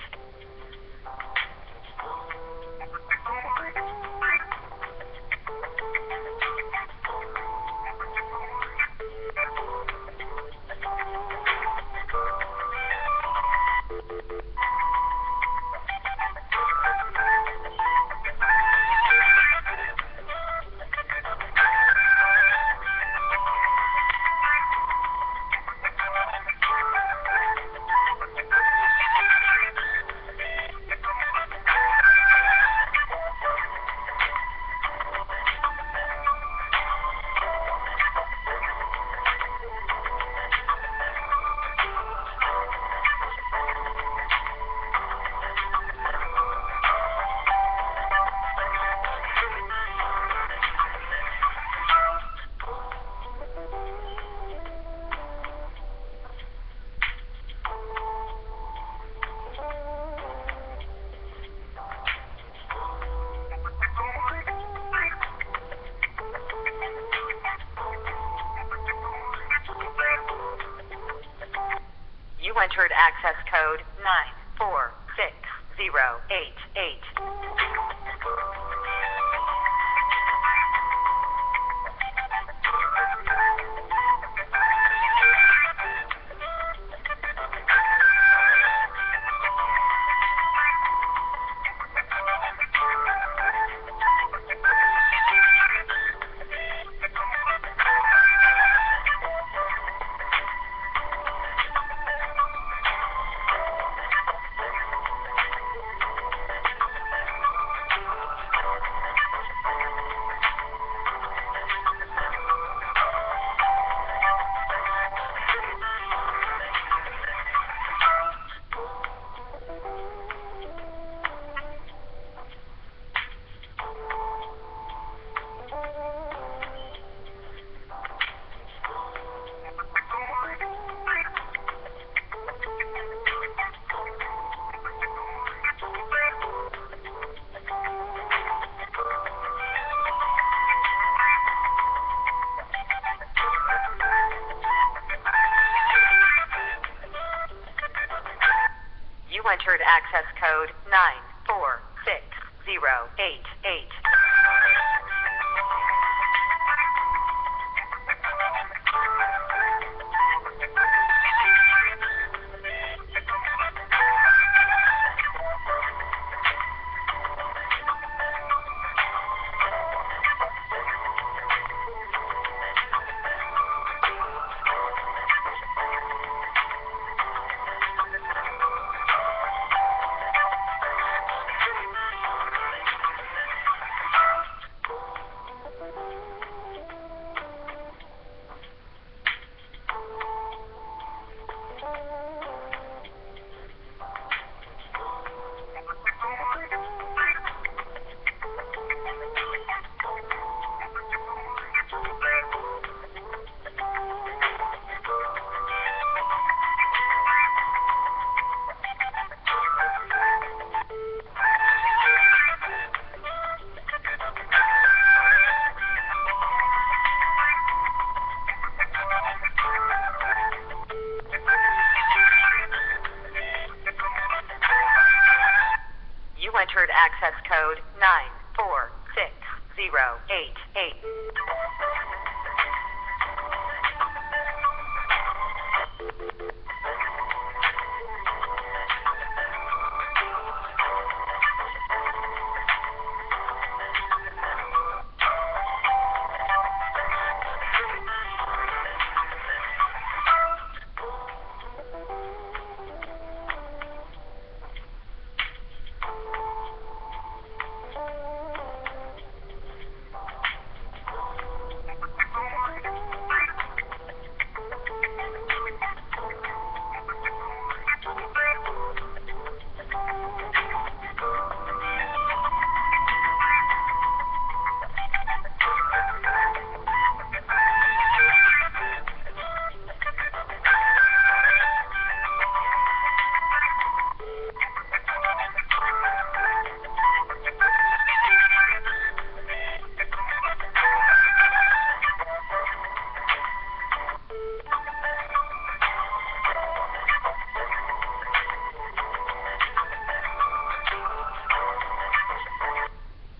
access code 946088. You entered access code 946088. You entered access code 946088.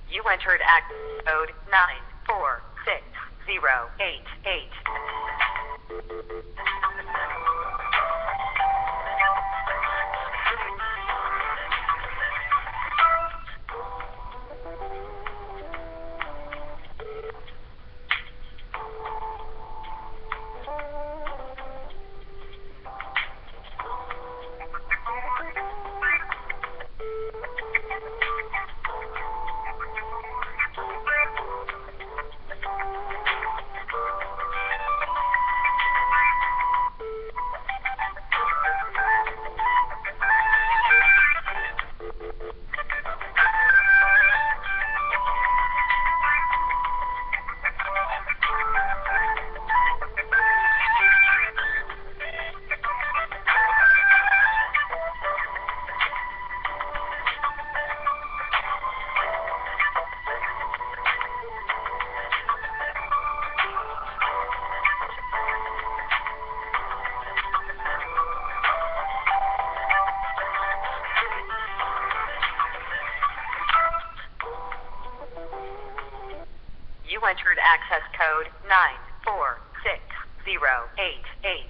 You entered access code 946088. entered access code 946088.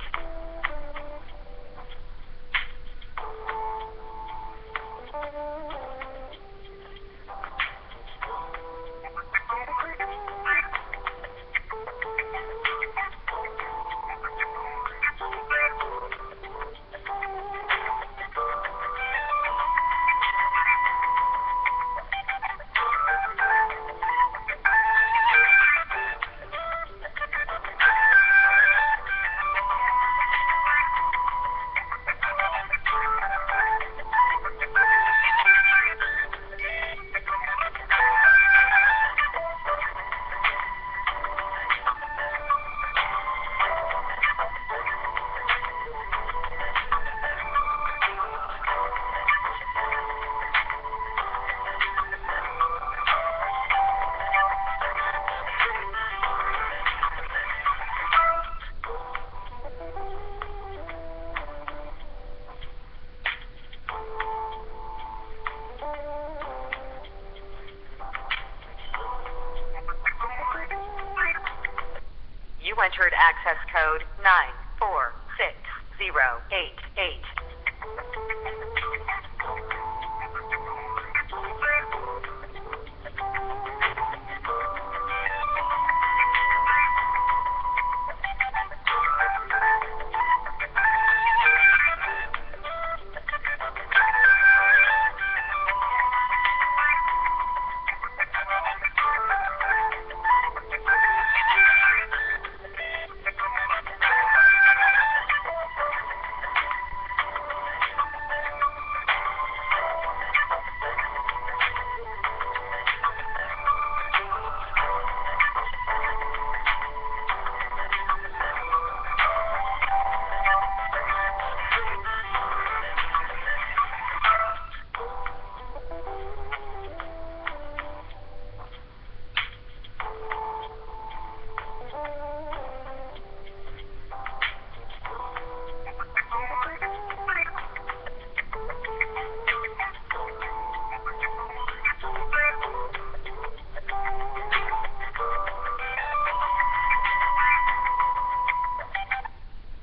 You entered access code 946088.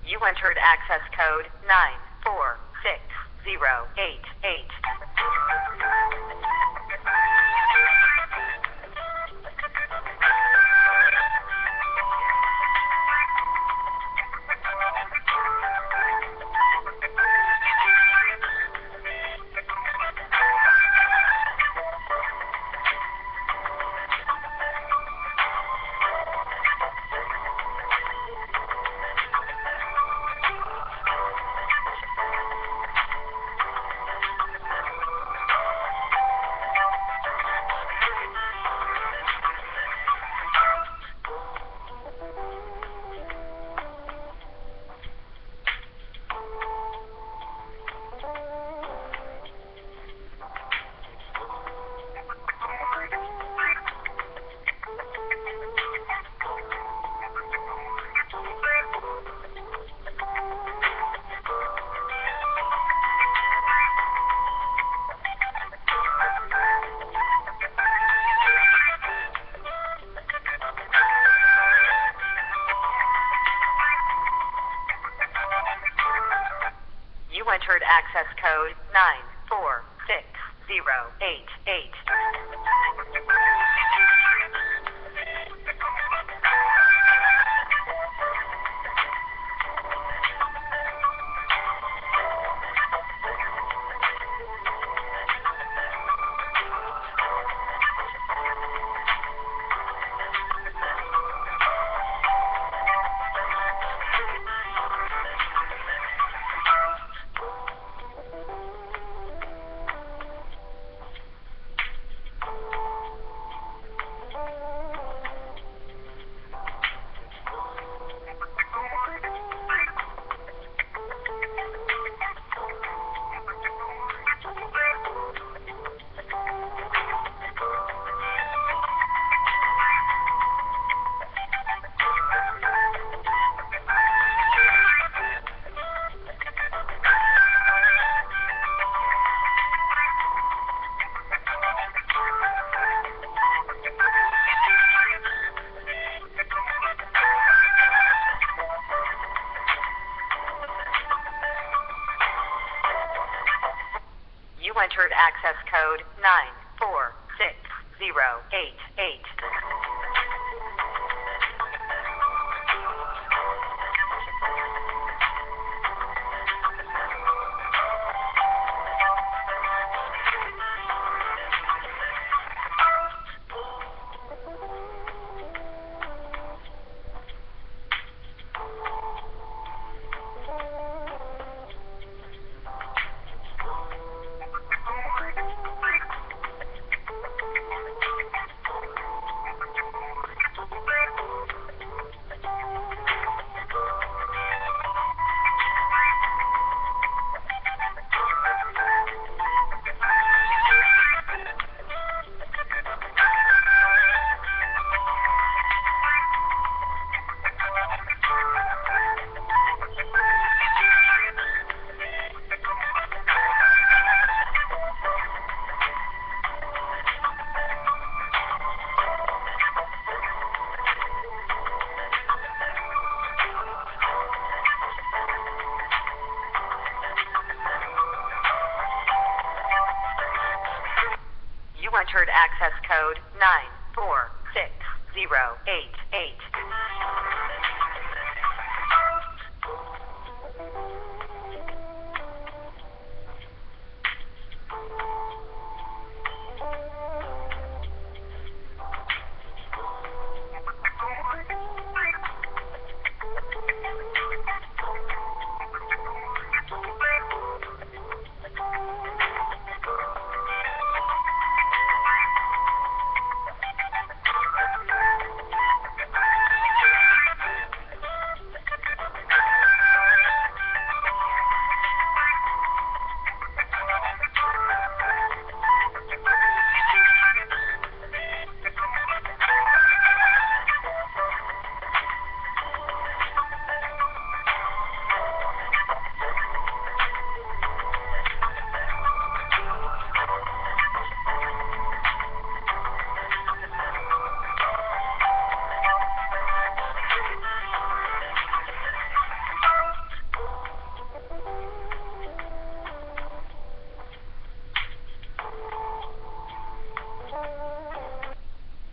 You entered access code 946088. You entered access code 946088. access code 946088. You entered access code 946088.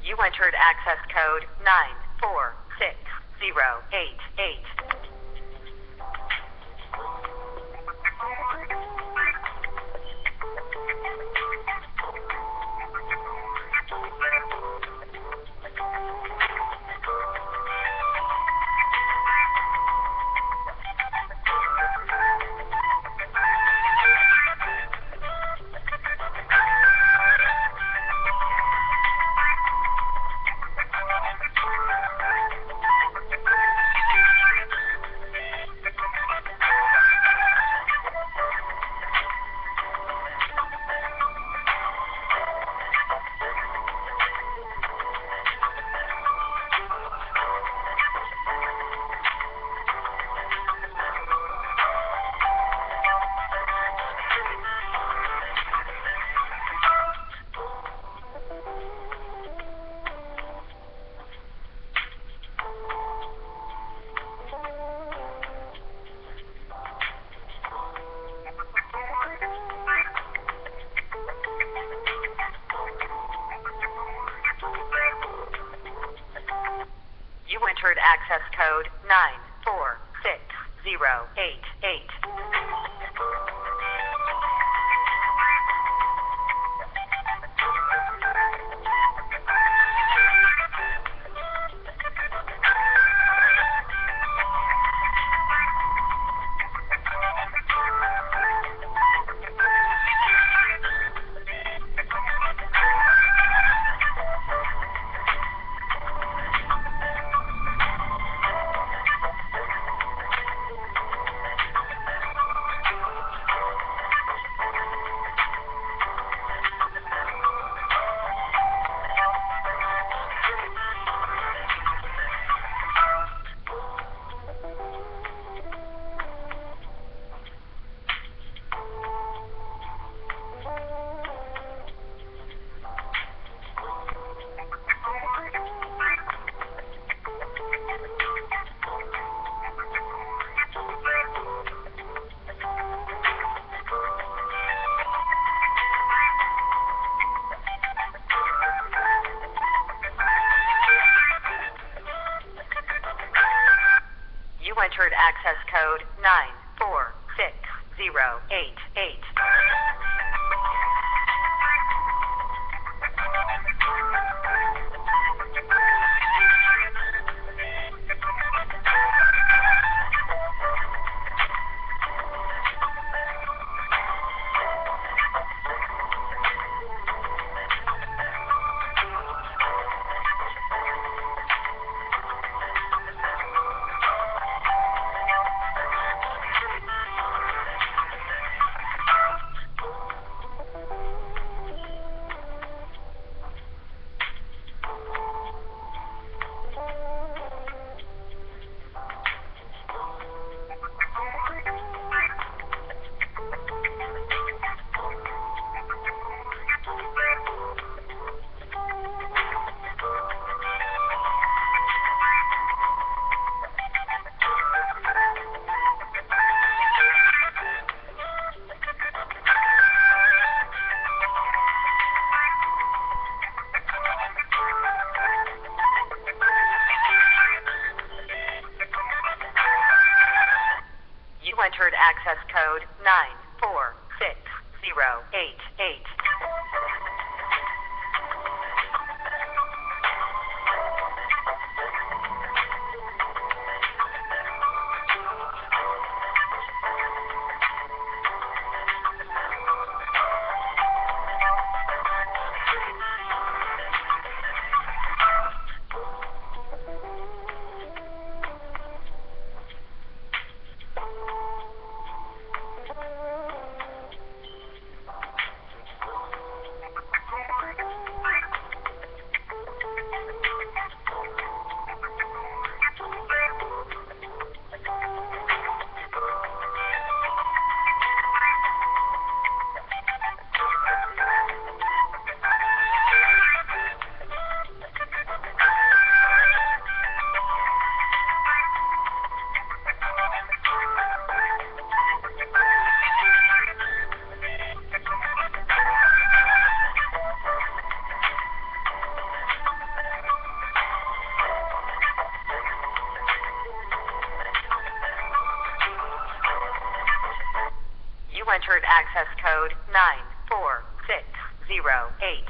You entered access code 946088. You entered access code 946088. entered access code 946088. You entered access code 946088. You entered access code 946088.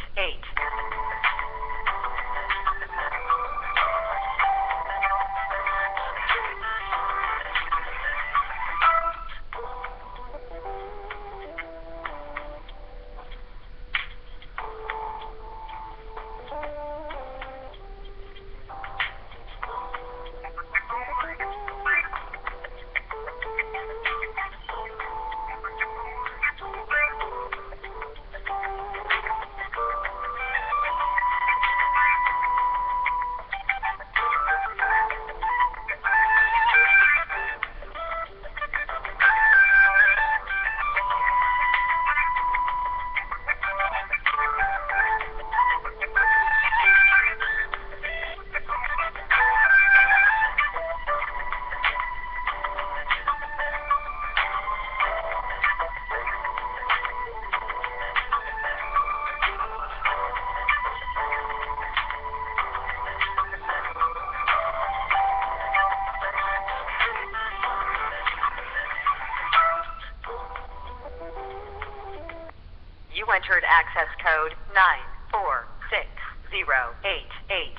You entered access code 946088.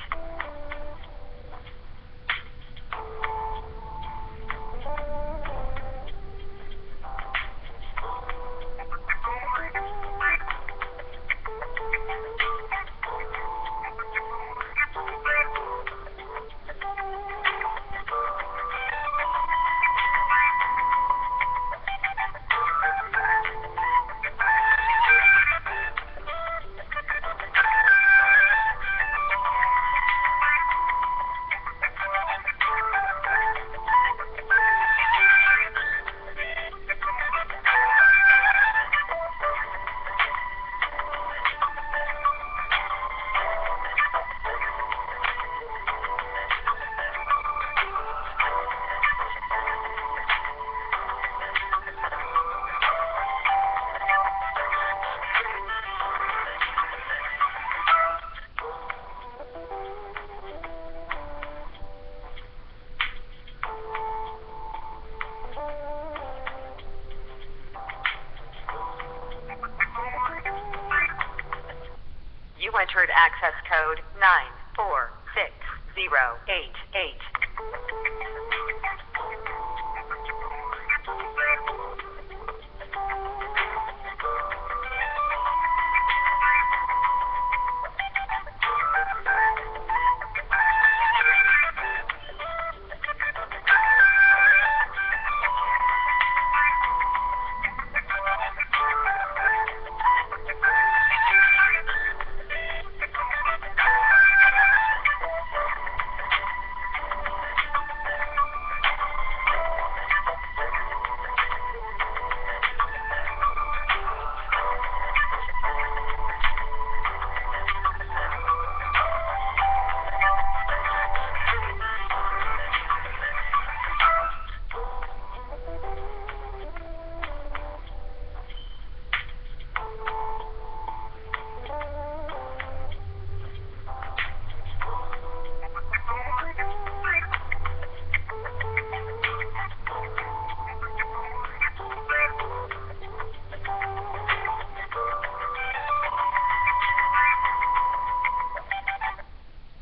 entered access code 946088.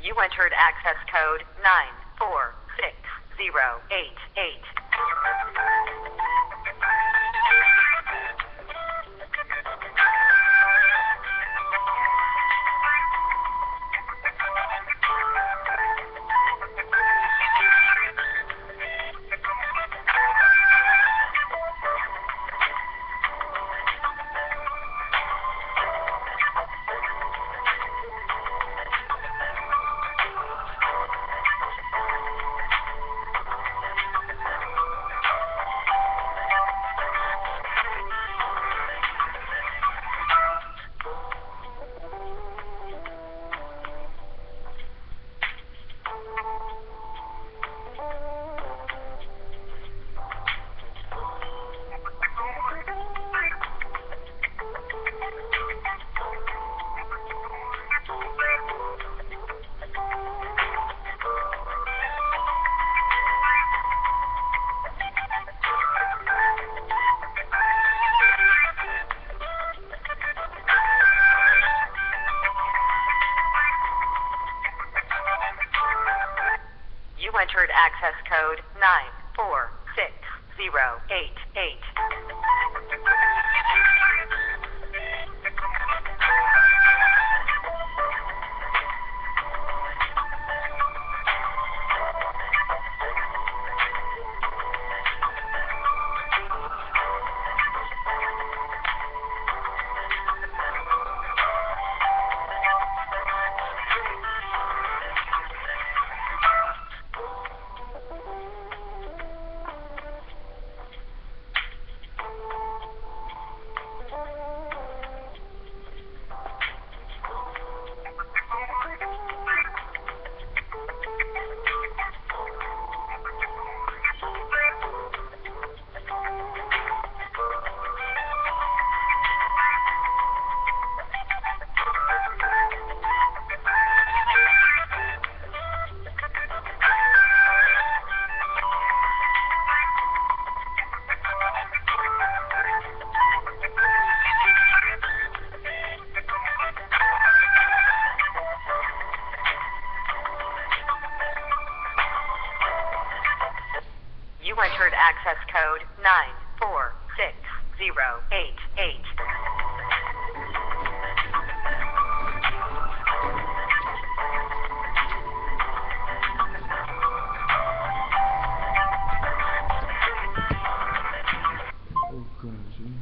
You entered access code 946088. You entered access code 946088. You entered access code 946088. Oh, God, gee.